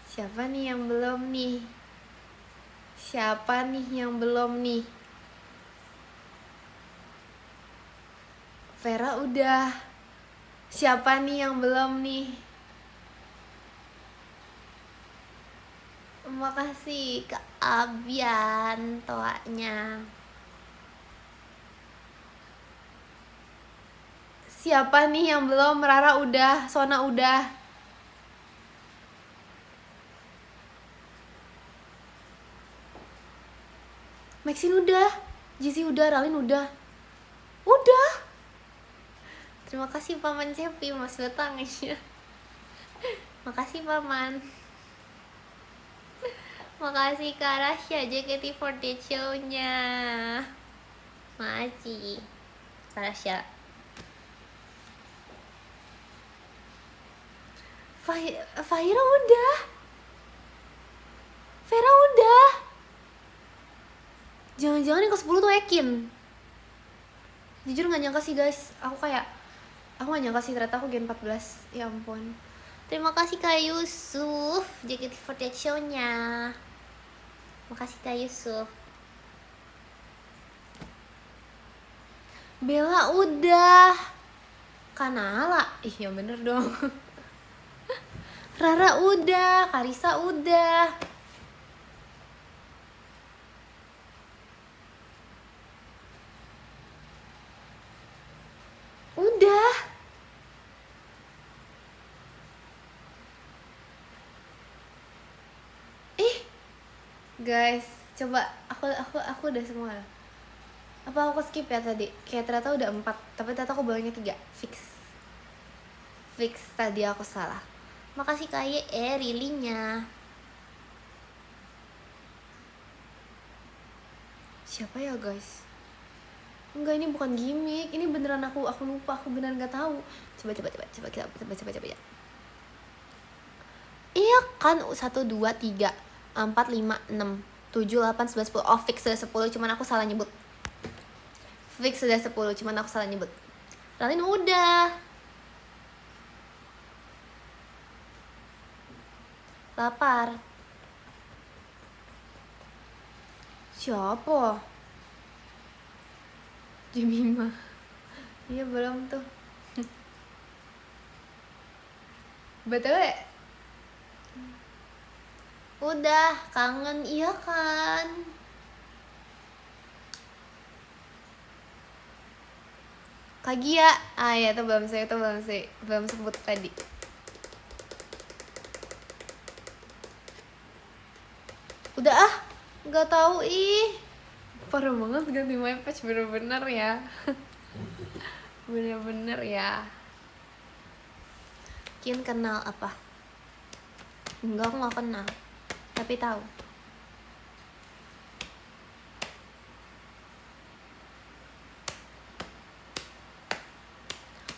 Siapa nih yang belum nih? Vera udah. Siapa nih yang belum nih? Makasih Kak Abian toanya. Siapa nih yang belum? Rara udah, Sona udah. Maxine udah, Jizi udah, Ralin udah. Terima kasih Paman Cepi, Mas Betang ya. Makasih Paman. Makasih Kak Rasya JKT48 show-nya. Makasih Kak Rasya. Fahira udah. Vera udah. Jangan-jangan yang ke-10 tuh Ekin. Jujur gak nyangka sih guys. Aku gak nyangka sih ternyata aku Gen 14. Ya ampun. Terima kasih Kak Yusuf JKT48 show-nya. Makasih Kak Yusuf. Bella udah. Kanala. Ih yang bener dong. Rara udah. Karisa udah. Udah. Guys, coba aku udah semua. Apa aku skip ya tadi? Kayak ternyata udah 4, tapi ternyata aku bawanya 3. Fix tadi aku salah. Makasih kayak Rilinya. Siapa ya guys? Enggak, ini bukan gimmick. Ini beneran aku lupa. Aku beneran nggak tahu. Coba kita baca. Iya kan 1 2 3 4 5 6 7 8 9 10. Oh, fix sudah 10, cuman aku salah nyebut. Ralin udah. Lapar. Siapa? Jemima. Iya belum tuh. BTW udah kangen iya kan. Kagia, ya itu belum sebut tadi. Udah nggak tahu ih. Parah banget ganti my page, bener-bener ya. Bener-bener ya. Kian kenal apa? Enggak, aku nggak kenal. Tapi tahu.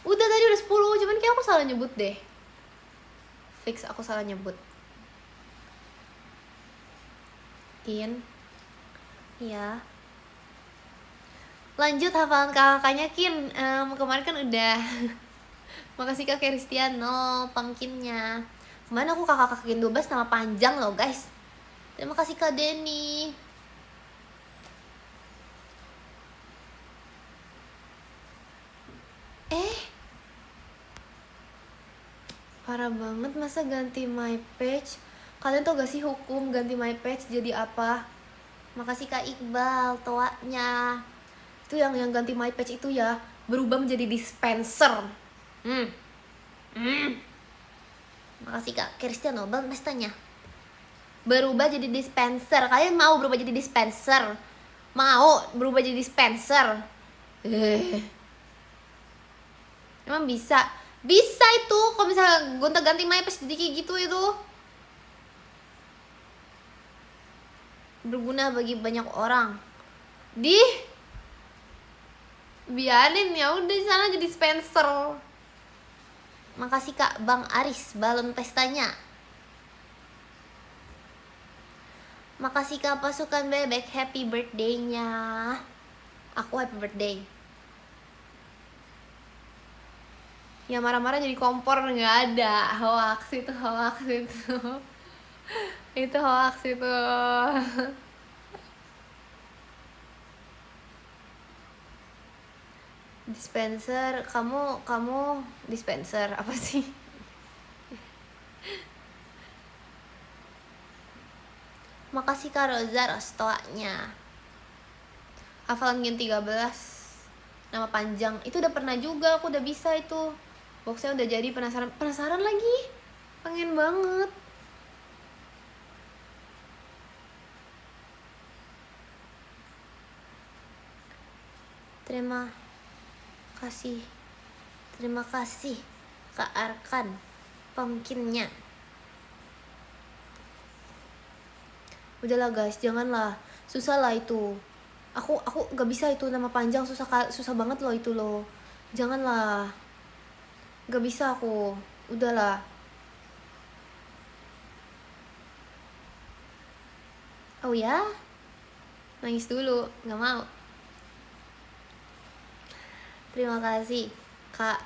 Udah tadi udah 10, cuman kayak aku salah nyebut deh. Fix aku salah nyebut. Kian. Iya. Lanjut hafalan kakaknya Kin. Kemarin kan udah. Makasih Kak Kristiano pumpkinnya. Kemarin aku kakak Kin 12 nama panjang loh guys. Terima kasih Kak Denny. Parah banget, masa ganti my page. Kalian tau gak sih hukum ganti my page jadi apa? Makasih Kak Iqbal toanya. Itu yang ganti my page itu ya berubah menjadi dispenser. Makasih Kak Kristiano Bang tanya. Berubah jadi dispenser. Kalian mau berubah jadi dispenser? Mau berubah jadi dispenser? Emang bisa? Bisa itu kalau misalnya gonta ganti my page jadi kayak gitu itu. Berguna bagi banyak orang. Biarin ya udah di sana jadi dispenser. Makasih Kak Bang Aris balon pestanya. Makasih Kak Pasukan Bebek happy birthday-nya. Aku happy birthday. Ya marah-marah jadi kompor nggak ada. Hoax itu. Itu hoax itu. Dispenser, kamu dispenser apa sih? Makasih Kak Roza Rostoanya. Hafalan Gen 13 nama panjang itu udah pernah juga, aku udah bisa itu. Boxnya udah jadi, penasaran lagi, pengen banget. Terima kasih Kak Arkan pumpkinnya. Udahlah guys, janganlah, susah lah itu. Aku gak bisa itu nama panjang, susah banget loh itu loh. Janganlah, gak bisa aku. Udahlah. Oh ya, nangis dulu, gak mau. Terima kasih Kak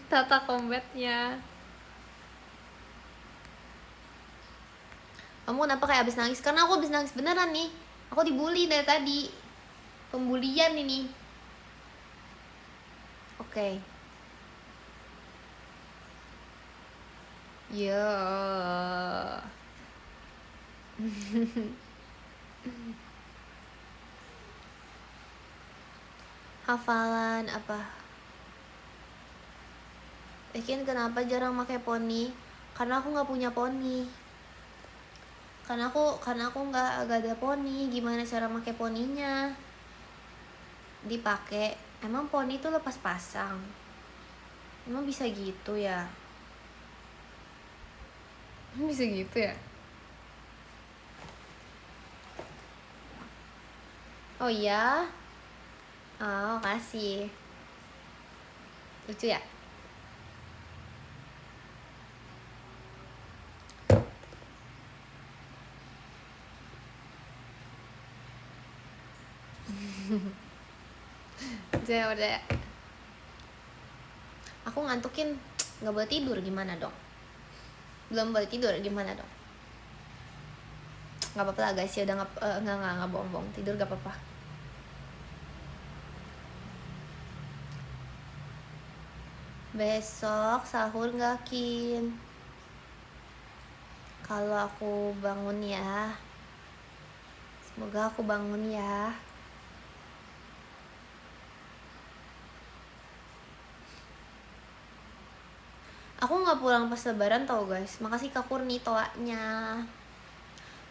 Tata Combatnya. Kamu kenapa kayak abis nangis? Karena aku abis nangis beneran nih. Aku dibully dari tadi. Pembulian ini. Oke. Ya. Hafalan apa? Ekin kenapa jarang pakai poni? Karena aku nggak punya poni. Karena aku nggak ada poni. Gimana cara pakai poninya? Dipakai. Emang poni itu lepas pasang? Emang bisa gitu ya? Bisa gitu ya? Oh iya? Oh, kasih. Lucu ya? Udah. Aku ngantukin, nggak boleh tidur gimana dong? Belum boleh tidur gimana dong? Nggak apa-apa lah guys ya, udah nggak bohong-bohong, tidur gak apa-apa. Besok sahur nggak Kin? kalau aku bangun ya. Semoga aku bangun ya. Aku nggak pulang pas lebaran tau guys. Makasih Kak Kurni toanya.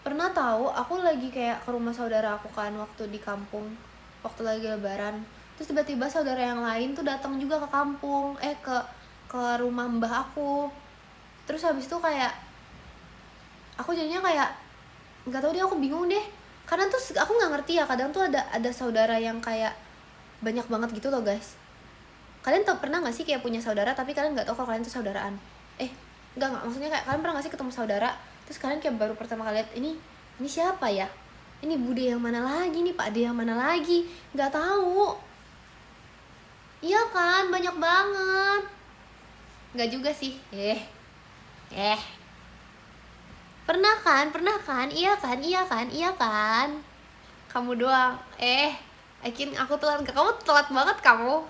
Pernah tahu aku lagi kayak ke rumah saudara aku kan waktu di kampung, waktu lagi lebaran. Terus tiba-tiba saudara yang lain tuh datang juga ke kampung, ke rumah mbah aku. Terus habis itu kayak aku jadinya kayak nggak tahu deh, aku bingung deh. Karena tuh aku nggak ngerti ya, kadang tuh ada saudara yang kayak banyak banget gitu loh guys. Kalian tau pernah nggak sih kayak punya saudara tapi kalian nggak tahu kalau kalian tuh saudaraan? Nggak, maksudnya kayak kalian pernah nggak sih ketemu saudara terus kalian kayak baru pertama kali lihat ini siapa ya, ini bude yang mana lagi nih, pak de yang mana lagi, nggak tahu. Iya kan, banyak banget. Nggak juga sih. Pernah kan, iya kan. Kamu doang. Akin aku telat, kamu telat banget kamu.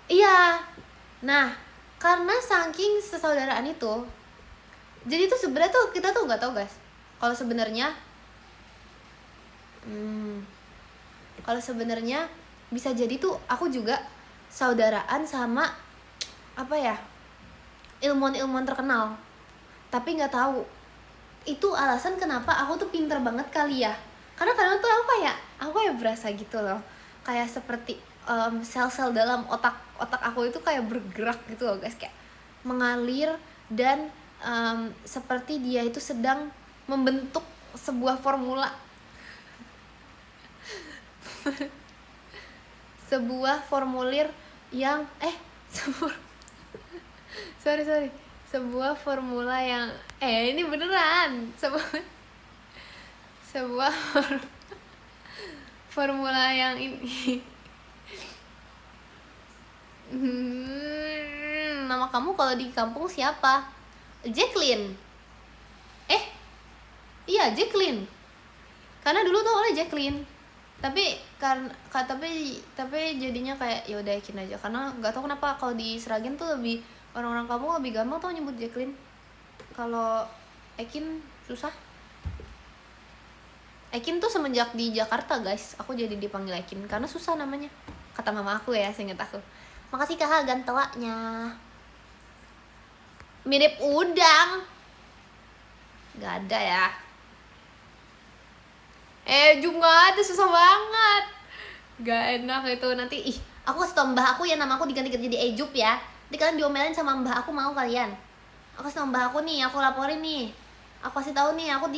Iya. Nah, karena saking sesaudaraan itu, jadi tuh sebenarnya tuh kita tuh nggak tahu guys. Kalau sebenarnya bisa jadi tuh aku juga saudaraan sama apa ya, ilmuwan terkenal, tapi nggak tahu itu alasan kenapa aku tuh pinter banget kali ya. Karena kadang tuh aku kayak berasa gitu loh, kayak seperti sel-sel dalam otak aku itu kayak bergerak gitu loh guys, kayak mengalir dan seperti dia itu sedang membentuk sebuah formula sebuah formulir yang sebuah formula yang ini beneran sebuah formula yang ini. Nama kamu kalau di kampung siapa? Jacqueline. Iya Jacqueline. Karena dulu tuh oleh Jacqueline. Tapi tapi jadinya kayak ya udah Ekin aja, karena nggak tahu kenapa kalau di Seragen tuh lebih orang-orang kampung lebih gampang tuh nyebut Jacqueline. Kalau Ekin susah. Ekin tuh semenjak di Jakarta guys, aku jadi dipanggil Ekin karena susah namanya. Kata mama aku ya, seinget aku. Makasih Kak gantelanya. Mirip udang. Gak ada ya. Juga ada, susah banget. Gak enak itu nanti. Aku kasih tau mbah aku ya, nama aku diganti jadi Ejup ya. Nanti kalian diomelin sama mbah aku, mau kalian? Aku kasih tau mbah aku nih, aku laporin nih. Aku kasih tahu nih, aku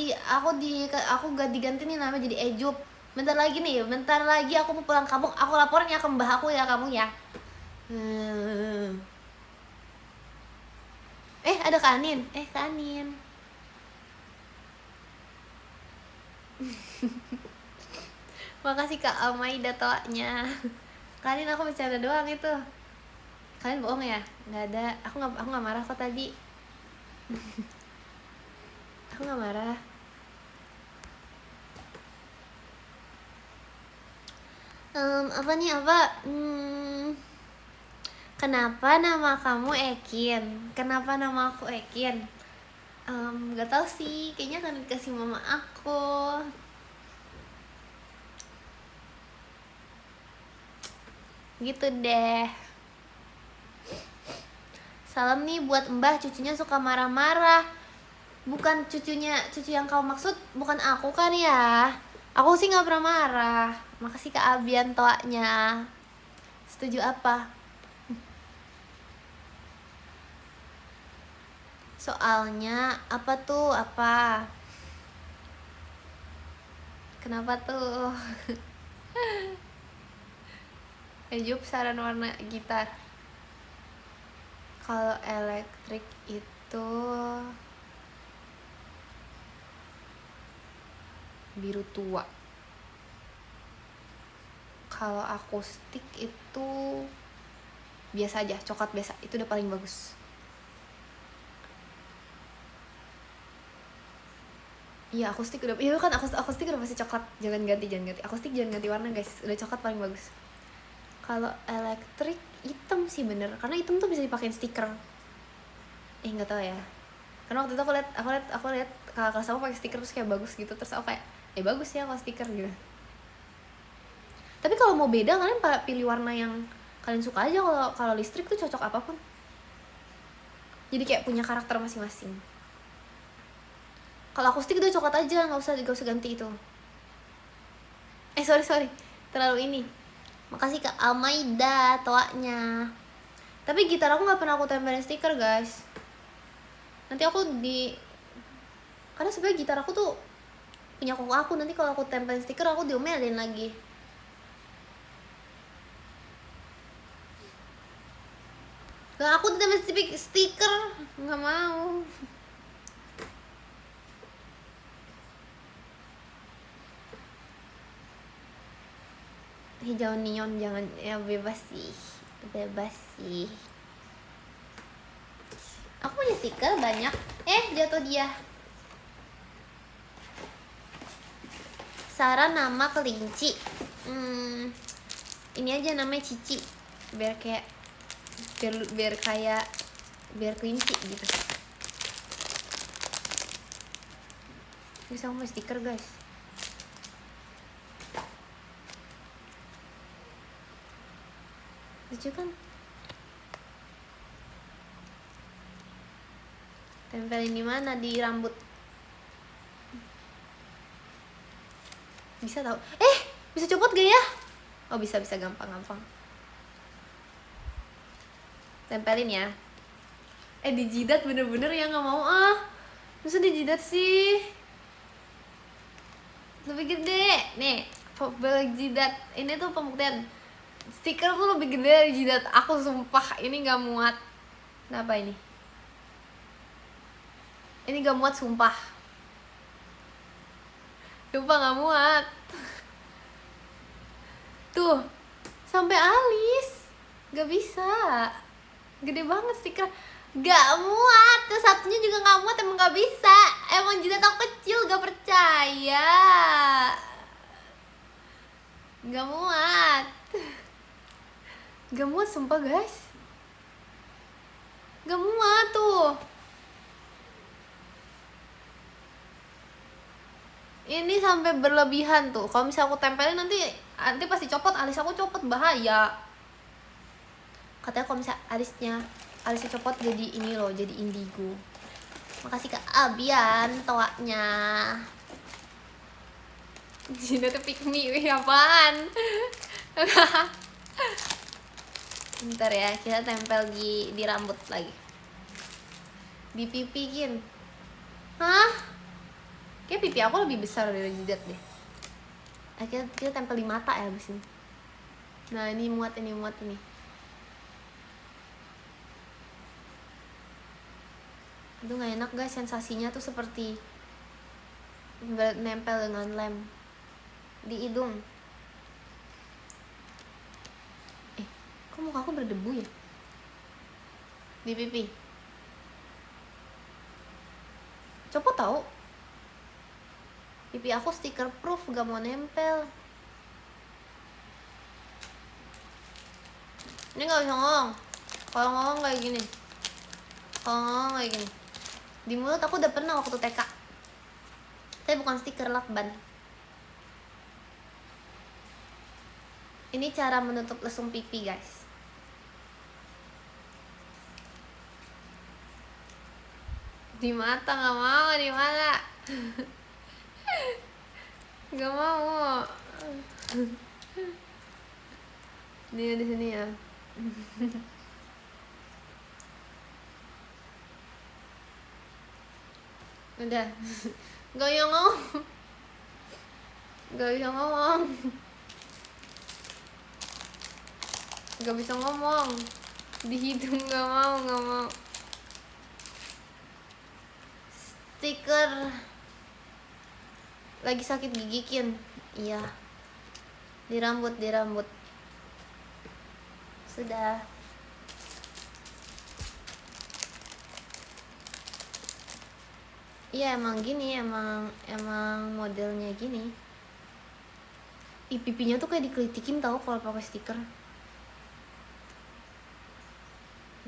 gak diganti nih namanya jadi Ejup. Bentar lagi aku mau pulang kampung, aku laporin ya ke mbah aku ya, kamu ya. Ada Kanin. Kanin. Makasih Kak Amai datonya. Kalian aku bercanda doang itu. Kalian bohong ya? Nggak ada. Aku nggak marah kok tadi. Aku nggak marah. Kenapa nama kamu Ekin? Kenapa nama aku Ekin? Gak tau sih, kayaknya kan dikasih mama aku. Gitu deh. Salam nih buat mbah, cucunya suka marah-marah. Bukan cucu yang kau maksud, bukan aku kan ya. Aku sih gak pernah marah. Makasih Kak Abian toanya. Setuju apa? Soalnya apa tuh? Apa? Kenapa tuh? Ejup saran warna gitar. Kalau elektrik itu biru tua. Kalau akustik itu biasa aja, coklat biasa. Itu udah paling bagus. Iya akustik udah, iya kan akustik udah pasti coklat. Jangan ganti. Akustik jangan ganti warna guys, udah coklat paling bagus. Kalau elektrik hitam sih bener, karena hitam tuh bisa dipakein stiker. Nggak tahu ya, karena waktu itu aku lihat kakak kelas aku pakai stiker terus kayak bagus gitu, terus aku kayak bagus ya kalau stiker gitu. Tapi kalau mau beda, kalian pilih warna yang kalian suka aja. Kalau listrik tuh cocok apapun, jadi kayak punya karakter masing-masing. Kalau akustik udah coklat aja, nggak usah ganti itu. Sorry terlalu ini. Makasih Kak Almaida toanya. Tapi gitar aku nggak pernah aku tempelin stiker guys. Nanti karena sebenarnya gitar aku tuh punya koko aku, nanti kalau aku tempelin stiker aku diomelin lagi. Nah, aku tempel stiker, nggak mau. Hijau neon jangan ya, bebas sih. Aku punya stiker banyak. Jatuh dia. Sarah nama kelinci. Ini aja namanya Cici. Biar kelinci gitu. Bisa mau stiker guys. Lucu kan? Tempelin di mana? Di rambut. Bisa tahu? Bisa copot gak ya? Oh bisa gampang. Tempelin ya. Di jidat bener-bener ya, nggak mau masa di jidat sih? Lebih gede nih, jidat ini tuh pembuktian. Stiker tuh lebih gede dari jidat aku, sumpah. Ini gak muat. Kenapa ini? Ini gak muat, sumpah. Sumpah gak muat. Tuh, sampai alis. Gak bisa. Gede banget stiker. Gak muat. Terus satunya juga gak muat, emang gak bisa. Emang jidat aku kecil, gak percaya. Gak muat. Gak muat sumpah guys. Gak muat tuh. Ini sampai berlebihan tuh. Kalau misalnya aku tempelin nanti pasti copot. Alis aku copot, bahaya. Katanya kalau misalnya alisnya copot jadi ini loh, jadi indigo. Makasih Kak Abian toanya. Jidatnya pick me, apaan? Bentar ya, kita tempel di rambut lagi. Di pipi Kin. Hah? Kayak pipi aku lebih besar dari jidat deh. Kita tempel di mata ya abis ini. Nah ini muat ini. Aduh gak enak guys, sensasinya tuh seperti nempel dengan lem di hidung. Kok muka aku berdebu ya? Di pipi. Copot tau. Pipi aku stiker proof, gak mau nempel. Ini gak bisa ngomong. Kalau ngomong kayak gini. Di mulut aku udah pernah waktu TK. Tapi bukan stiker, lakban. Ini cara menutup lesung pipi guys. Di mata nggak mau, di mana? Nggak mau. Ini di sini ya. Udah. Gak bisa ngomong. Gak bisa ngomong. Di hidung gak mau. Stiker. Lagi sakit gigi Kin. Iya. Di rambut. Sudah. Iya emang gini, emang modelnya gini. Pipinya tuh kayak dikelitikin tau kalau pakai stiker.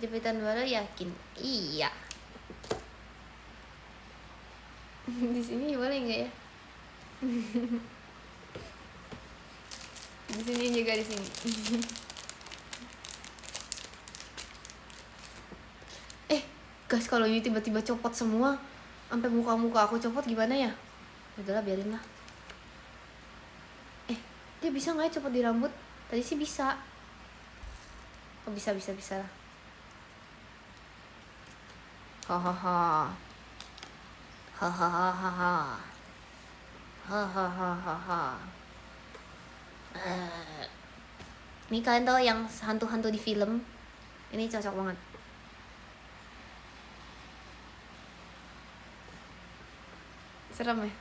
Jepitan baru yakin? Iya. Di sini boleh nggak ya? Di sini juga di sini. Guys, kalau ini tiba-tiba copot semua, sampai muka-muka aku copot gimana ya? Udahlah, biarin lah. Dia bisa nggak ya copot di rambut? Tadi sih bisa. Oh, bisa lah. Hahaha. Hahaha. Hahaha. Ini kalian tahu yang hantu-hantu di film? Ini cocok banget. Serem ya?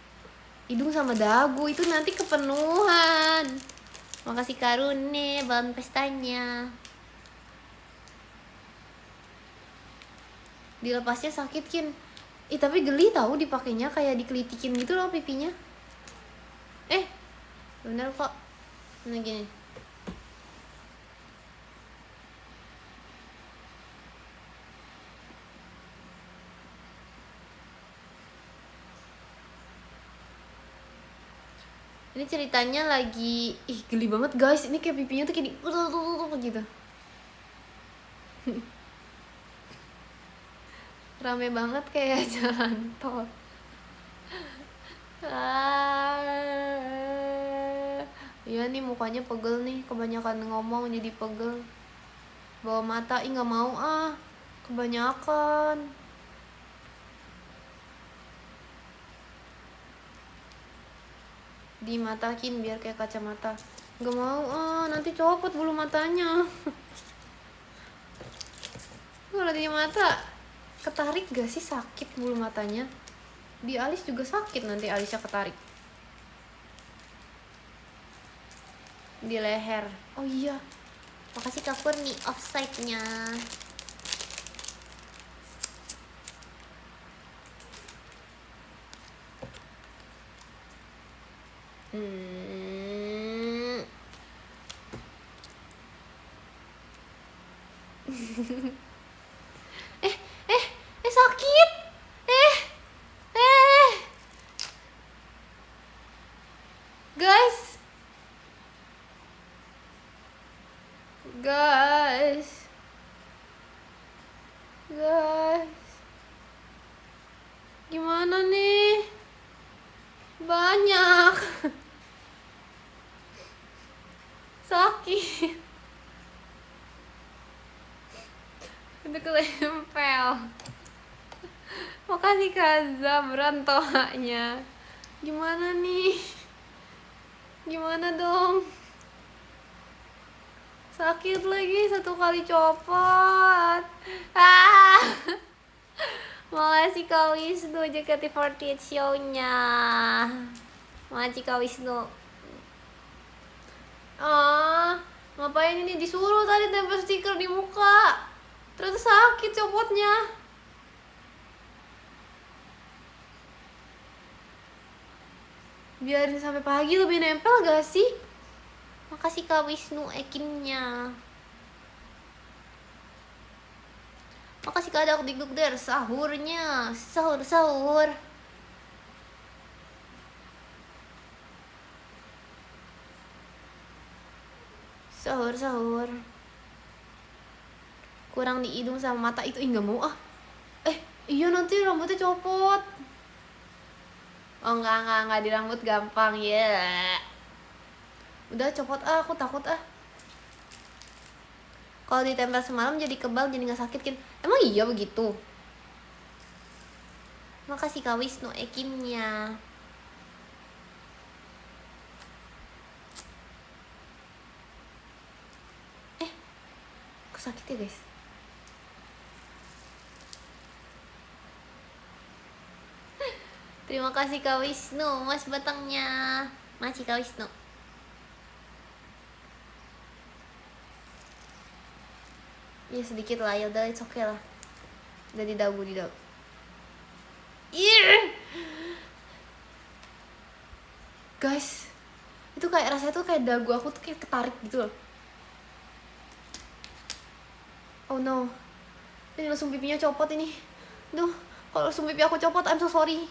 Hidung sama dagu itu nanti kepenuhan. Makasih Karune, bahan pestanya. Dilepasnya sakit, Kin. Tapi geli tahu dipakainya, kayak dikelitikin gitu loh pipinya. Bener kok. Nah gini. Ini ceritanya lagi, geli banget guys. Ini kayak pipinya tuh kayak gitu. Rame banget kayak jalan tol. Iya nih mukanya pegel nih, kebanyakan ngomong jadi pegel. Bawa mata, nggak mau kebanyakan. Dimatakin biar kayak kacamata. Nggak mau nanti copot bulu matanya. Kalau di mata ketarik gak sih, sakit bulu matanya? Di alis juga sakit nanti alisnya ketarik. Di leher. Oh iya, makasih Kak Kurni offside-nya. Sakit. Guys, gimana nih? Banyak. Sakit. Udah kelempel. Makasih Kaza berantoanya. Gimana nih? Gimana dong? Sakit lagi, 1 kali copot. Makasih Kak Wisnu JKT48 show-nya. Makasih Kak Wisnu. Ngapain ini disuruh tadi tempel stiker di muka. Terus sakit copotnya. Biarin sampai pagi lebih nempel gak sih? Makasih Kak Wisnu ekinnya. Makasih Kak Dak Dikduk Der sahurnya. Sahur. Sahur. Kurang di hidung sama mata itu nggak mau iya nanti rambutnya copot. Oh enggak di rambut gampang ya. Udah copot aku takut Kalau ditempel semalam jadi kebal, jadi nggak sakit Kin. Emang iya begitu? Makasih Kak Wisnu ekinnya. Kok sakit ya guys? Terima kasih Kak Wisnu, mas batangnya. Masih Kak Wisnu. Ya sedikit lah, ya udah it's okay lah. Udah di dagu. Guys, itu kayak rasanya tuh kayak dagu aku tuh kayak ketarik gitu loh. Oh no. Ini langsung pipinya copot ini. Duh, kalau langsung pipi aku copot, I'm so sorry.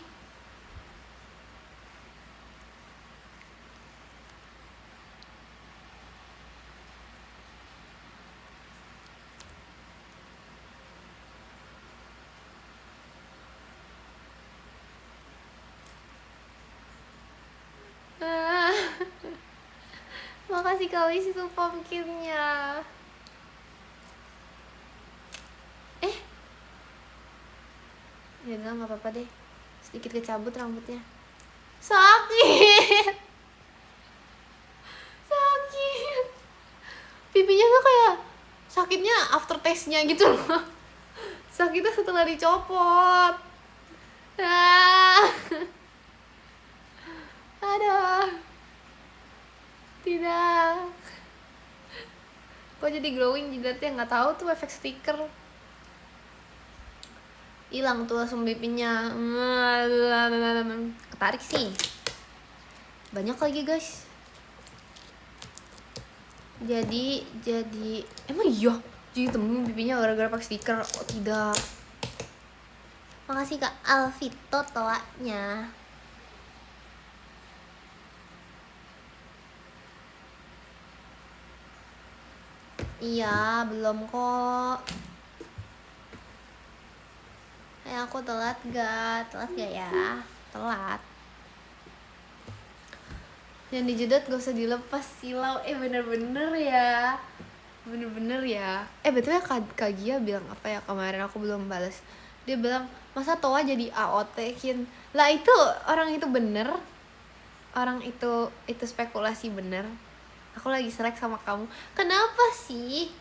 Makasih kali si pumpkinnya. Ya udah nggak apa-apa deh, sedikit kecabut rambutnya. Sakit. Sakit. Pipinya tuh kayak sakitnya after taste-nya gitu loh. Sakitnya setelah dicopot. Aduh. Tidak. Kok jadi glowing jidatnya, nggak tahu tuh efek stiker. Hilang tuh langsung pipinya. Ketarik sih. Banyak lagi guys. Jadi emang iya jadi temen pipinya gara-gara pakai stiker. Oh tidak. Makasih Kak Alvito toanya. Iya belum kok. Aku telat gak ya? Telat. Yang dijedot gak usah dilepas, silau. Bener-bener ya. Betulnya Kak Gia bilang apa ya kemarin, aku belum balas. Dia bilang, masa Toa jadi AOT-kin? Lah itu, orang itu bener. Orang itu spekulasi bener. Aku lagi selek sama kamu. Kenapa sih?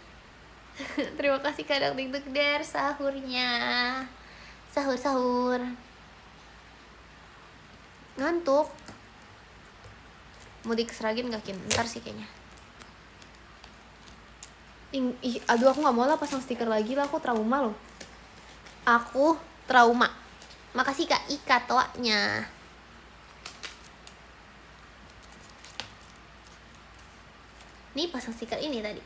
Terima kasih Kadang TikTok Der sahurnya. Sahur. Ngantuk. Mudik Seragen gak Kin? Ntar sih kayaknya. Aduh aku gak mau lah pasang stiker lagi lah, aku trauma loh. Aku trauma. Makasih Kak Ika toanya. Nih pasang stiker ini tadi.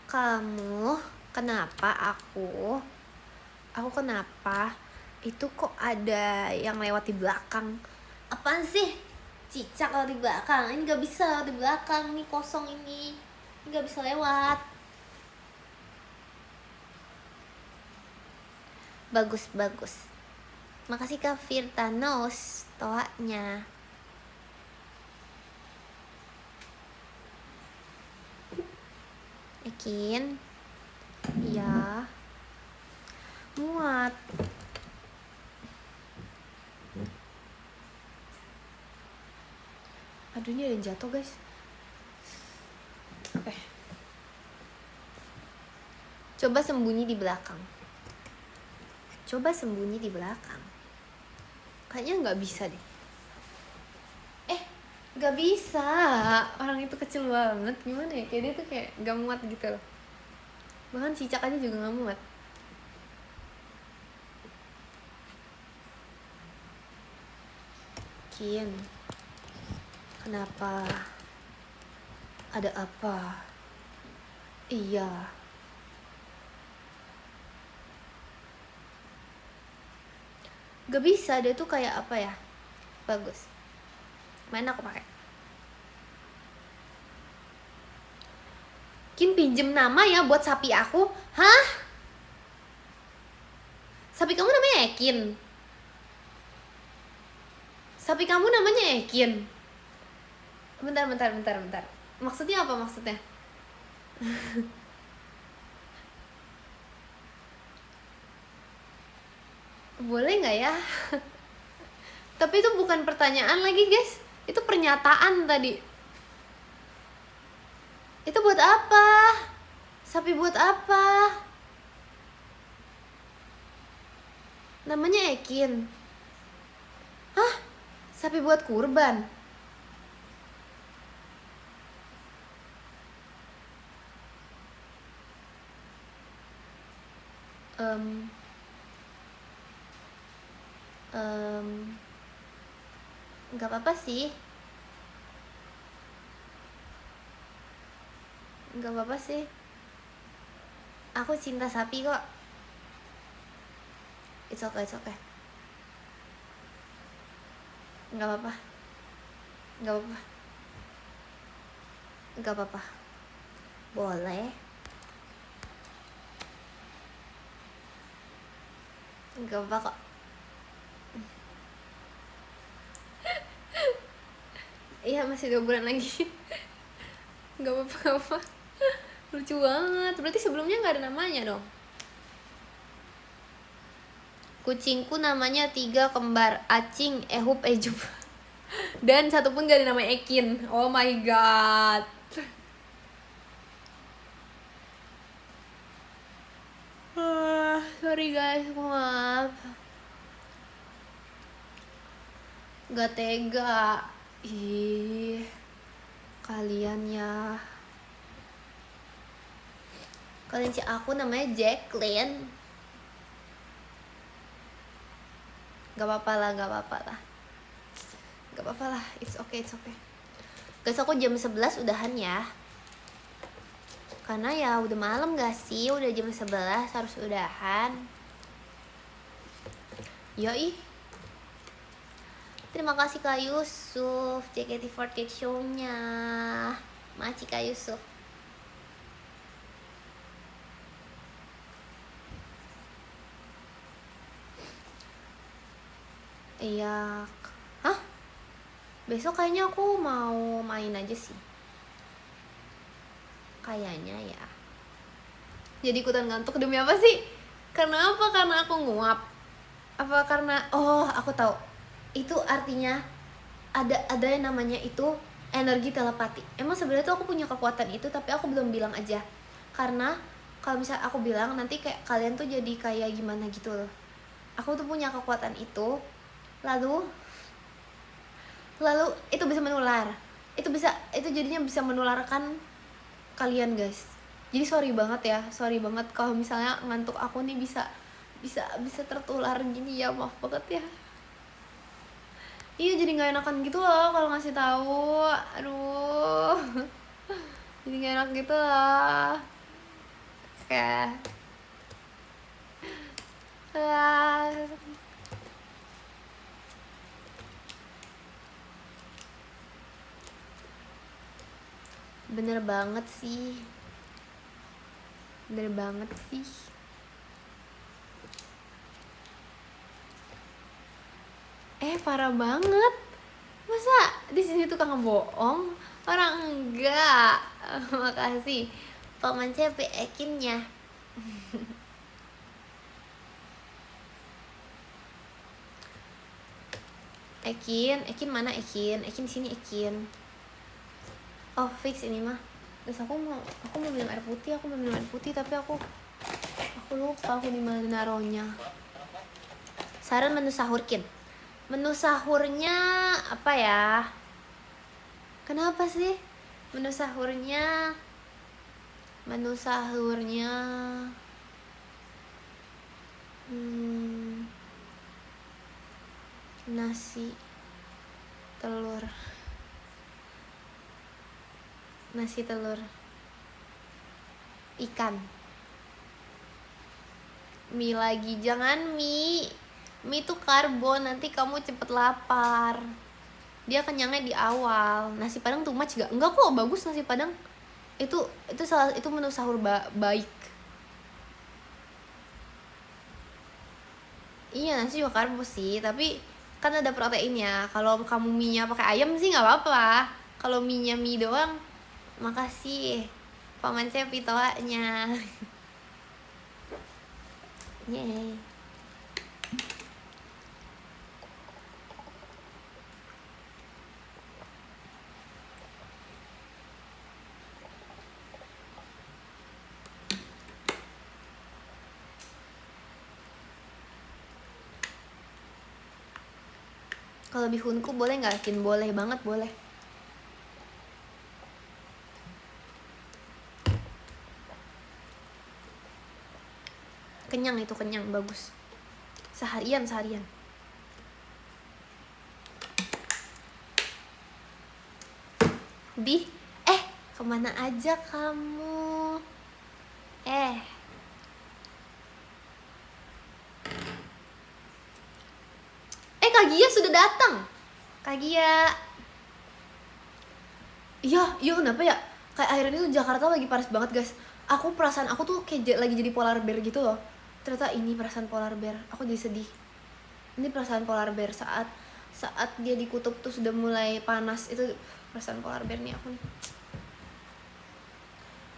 Kamu kenapa aku kenapa itu kok ada yang lewat di belakang? Apaan sih? Cicak lewat di belakang. Ini gak bisa lewat di belakang. Ini kosong ini gak bisa lewat. Bagus. Makasih Kak Firtanos toanya. Yakin? Iya. Muat. Aduh ini ada yang jatuh guys. Coba sembunyi di belakang. Kayaknya nggak bisa deh. Nggak bisa. Orang itu kecil banget. Gimana ya? Kayak dia tuh kayak nggak muat gitu loh. Bahkan cicak aja juga nggak muat. Kian, kenapa? Ada apa? Iya. Gak bisa, dia tuh kayak apa ya? Bagus. Mana aku pakai? Kin pinjem nama ya buat sapi aku? Hah? Sapi kamu namanya Ekin? Sapi kamu namanya Ekin? Bentar. Maksudnya apa maksudnya? Boleh nggak ya? Tapi itu bukan pertanyaan lagi guys. Itu pernyataan tadi. Itu buat apa? Sapi buat apa? Namanya Ekin. Hah? Sapi buat kurban? Nggak apa-apa sih. Gak apa-apa sih. Aku cinta sapi kok. It's okay, it's okay. Gak apa-apa. Gak apa-apa. Gak apa-apa. Boleh. Gak apa-apa kok. Iya, masih 2 bulan lagi. Gak apa-apa, gak apa-apa. Lucu banget. Berarti sebelumnya gak ada namanya dong. Kucingku namanya 3 kembar, Acing, Ehup, Ejup. Dan satu pun gak ada nama Ekin. Oh my god. Sorry guys, maaf. Gak tega. Ih, kalian ya. Kalian sih, aku namanya Jacqueline. Gak apa-apa lah, gak apa-apa lah. Gak apa-apa lah, it's okay, it's okay. Guys, aku jam 11 udahan ya. Karena ya udah malam gak sih? Udah jam 11 harus udahan. Yoi. Terima kasih Kak Yusuf, JKT48 show-nya. Maci Kak Yusuf. Iya. Hah? Besok kayaknya aku mau main aja sih. Kayaknya ya. Jadi ikutan ngantuk demi apa sih? Karena apa? Karena aku nguap. Apa karena aku tahu. Itu artinya ada yang namanya itu energi telepati. Emang sebenarnya tuh aku punya kekuatan itu, tapi aku belum bilang aja. Karena kalau misalnya aku bilang nanti kayak kalian tuh jadi kayak gimana gitu loh. Aku tuh punya kekuatan itu. Lalu itu bisa menular. Itu jadinya bisa menularkan kalian guys. Jadi sorry banget kalau misalnya ngantuk aku nih bisa tertular gini ya, maaf banget ya. Iya, jadi nggak enakan gitu loh kalau ngasih tahu. Aduh, jadi nggak enak gitu loh. Kayak bener banget sih. Parah banget. Masa di sini tukang bohong? Orang enggak. Makasih Paman CP Ekinnya. Ekin mana Ekin sini Ekin. Oh fix ini mah. Terus aku mau minum air putih, tapi aku lupa aku di mana naruhnya. Saran menu sahurkin. Menu sahurnya apa ya? Kenapa sih? Menu sahurnya nasi telur ikan. Mie lagi, jangan mie tuh karbon, nanti kamu cepet lapar. Dia kenyangnya di awal. Nasi padang too much gak? Enggak kok, bagus nasi padang. Itu menu sahur baik. Iya, nasi juga karbo sih, tapi kan ada proteinnya. Kalau kamu mie-nya pakai ayam sih nggak apa-apa. Kalau mie-nya mie doang, makasih Paman Cepi toanya. Yeay. Kalau bihunku boleh nggak, Kin? Boleh banget, boleh. Kenyang, bagus. Seharian. Kemana aja kamu? Kak Gia sudah datang. Kak Gia. Iya kenapa ya? Kayak akhir ini tuh Jakarta lagi panas banget guys. Perasaan aku tuh kayak lagi jadi polar bear gitu loh. Ternyata ini perasaan polar bear. Aku jadi sedih. Ini perasaan polar bear saat dia di kutub tuh sudah mulai panas. Itu perasaan polar bear nih aku nih.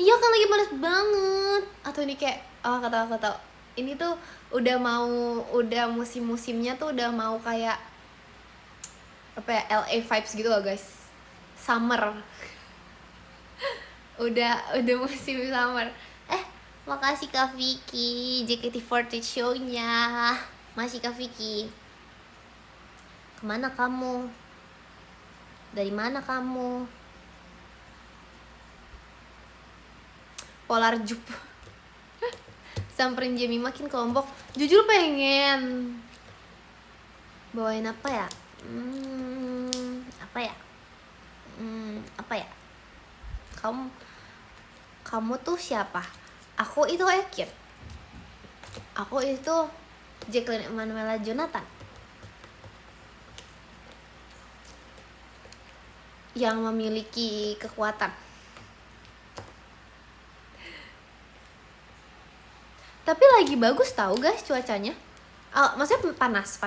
Iya kan lagi panas banget. Atau ini kayak kata aku tau. Ini tuh udah musim-musimnya tuh udah mau kayak apa ya, LA vibes gitu loh guys. Summer. udah musim summer. Makasih Kak Vicky, JKT48 show-nya. Masih Kak Vicky. Kemana kamu? Dari mana kamu? Polar Jup. Samperin Jamie makin ke Lombok. Jujur pengen. Bawain apa ya? Apa ya? Kamu tuh siapa? Aku itu Ekin. Aku itu Jacqueline Emanuela Jonathan. Yang memiliki kekuatan. Tapi lagi bagus tahu guys cuacanya. Maksudnya panas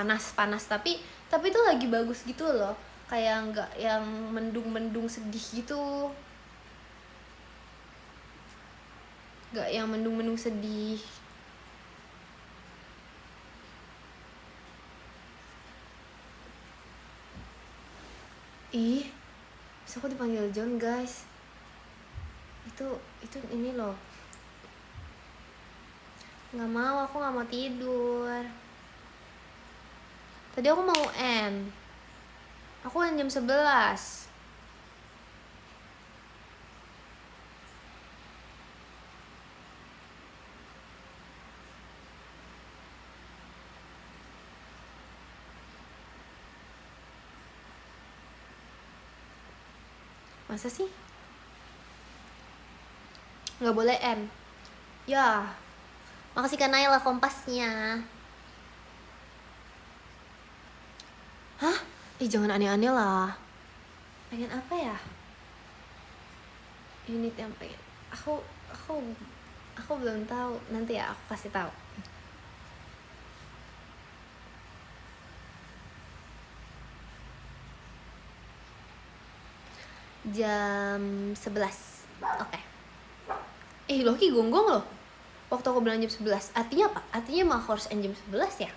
tapi itu lagi bagus gitu loh. Kayak nggak yang mendung sedih gitu. Nggak yang mendung sedih. Bisa aku dipanggil John guys. Itu ini loh. Nggak mau, aku nggak mau tidur. Tadi aku mau end. Aku end jam 11. Masa sih? Nggak boleh end. Ya. Makasih Kak Naila kompasnya. Hah? Jangan aneh-aneh lah. Pengen apa ya? Unit yang pengen. Aku belum tahu. Nanti ya aku kasih tahu. Jam 11. Oke. Loki gonggong loh. Waktu aku bilang jam 11. Artinya apa? Artinya mah harus end jam 11 ya?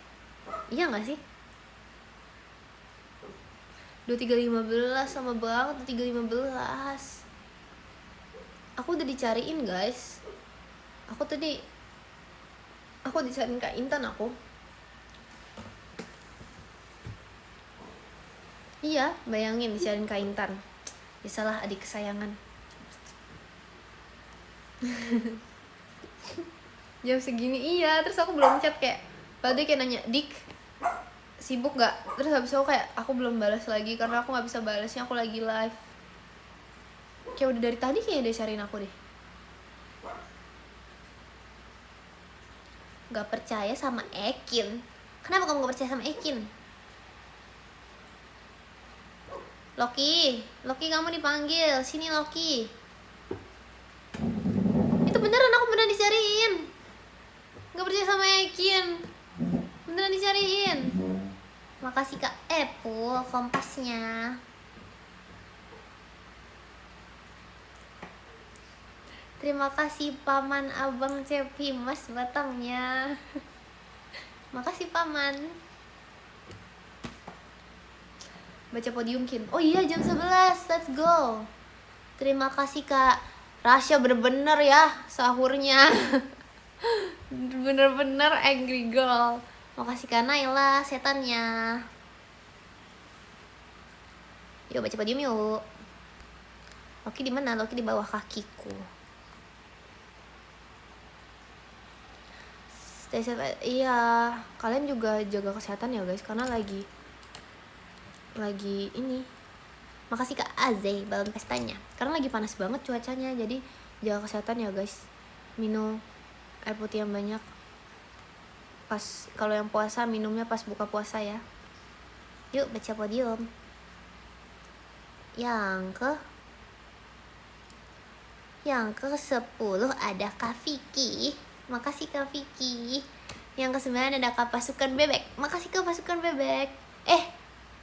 Iya gak sih? 23.15 sama banget 23.15. Aku udah dicariin guys. Aku dicariin Kak Intan aku. Iya, bayangin dicariin Kak Intan. Biasalah adik kesayangan. Jam segini iya, terus aku belum chat kayak. Padahal dia kayak nanya, "Dik, sibuk gak?" Terus habis itu aku belum balas lagi karena aku gak bisa balasnya, aku lagi live. Kayak udah dari tadi kayaknya dia cariin aku deh. Gak percaya sama Ekin. Kenapa kamu gak percaya sama Ekin? Loki kamu dipanggil. Sini Loki. Itu beneran, aku beneran dicariin. Gak percaya sama Ekin. Beneran dicariin. Makasih Kak Epul kompasnya. Terima kasih Paman Abang Cepi Mas batangnya. Makasih Paman. Baca podiumkin. Oh iya jam 11. Let's go. Terima kasih Kak Rasya, bener-bener ya sahurnya. Bener-bener angry girl. Makasih Kak Naila setannya. Yuk baca podium yuk. Loki di mana? Loki di bawah kakiku. Stay safe. Iya, kalian juga jaga kesehatan ya guys, karena lagi ini Makasih Kak Azay balon pestanya. Karena lagi panas banget cuacanya, jadi jaga kesehatan ya guys. Minum air putih yang banyak. Pas kalau yang puasa minumnya pas buka puasa ya. Yuk baca podium. Yang ke 10 ada Kak Vicky. Makasih Kak Vicky. Yang ke 9 ada Kak Pasukan Bebek. Makasih Kak Pasukan Bebek.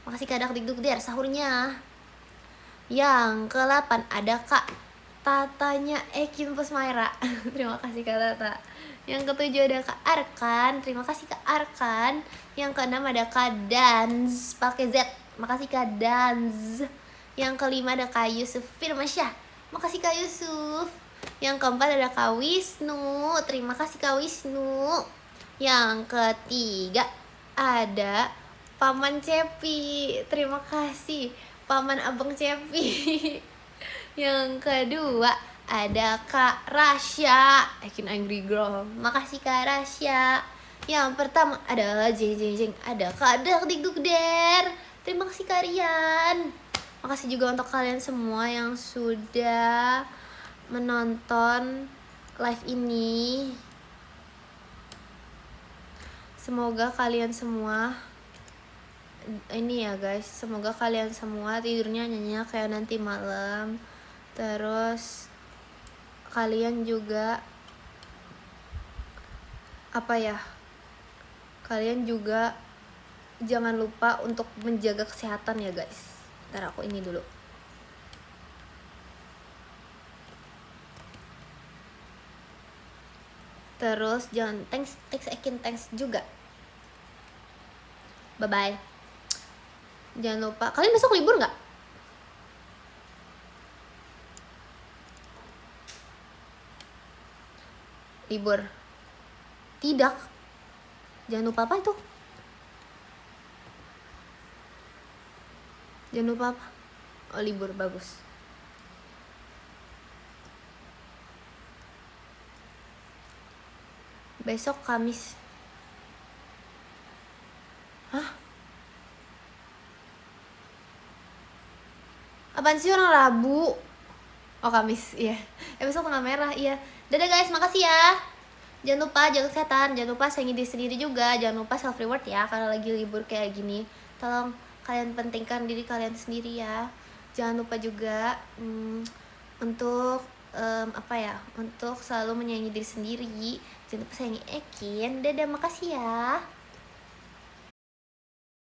Makasih Kak Dak Dikduk Der sahurnya. Yang ke 8 ada Kak Tatanya Ekin Pusmaira. Terima kasih Kak Tata. Yang ke 7 ada Kak Arkan. Terima kasih Kak Arkan. Yang ke 6 ada Kak Danz pakai Z. Makasih Kak Danz. Yang ke 5 ada Kak Yusuf Firmansyah. Makasih Kak Yusuf. Yang keempat ada Kak Wisnu. Terima kasih Kak Wisnu. Yang ketiga ada Paman Cepi. Terima kasih Paman Abang Cepi. Yang kedua ada Kak Rasya. Ekin Angry Girl. Makasih Kak Rasya. Yang pertama ada Jeng. Ada Kak Dak Dikduk Der. Terima kasih Kak Rian. Makasih juga untuk kalian semua yang sudah menonton live ini. Semoga kalian semua ini ya guys, semoga kalian semua tidurnya nyenyak kayak nanti malam. Terus kalian juga kalian juga jangan lupa untuk menjaga kesehatan ya guys. Ntar aku ini dulu. Terus jangan thanks Ekin, thanks juga. Bye bye. Jangan lupa, kalian besok libur nggak? Libur. Tidak. Jangan lupa apa itu? Jangan lupa apa? Oh libur, bagus. Besok Kamis. Hah? Apaan sih orang Rabu? Oh Kamis, iya. Besok tanggal merah, iya. Dadah guys, makasih ya. Jangan lupa jaga kesehatan, jangan lupa sayangi diri sendiri juga, jangan lupa self reward ya kalau lagi libur kayak gini. Tolong kalian pentingkan diri kalian sendiri ya. Jangan lupa juga untuk untuk selalu menyayangi diri sendiri. Jangan lupa sayangi Ekin. Dadah, makasih ya.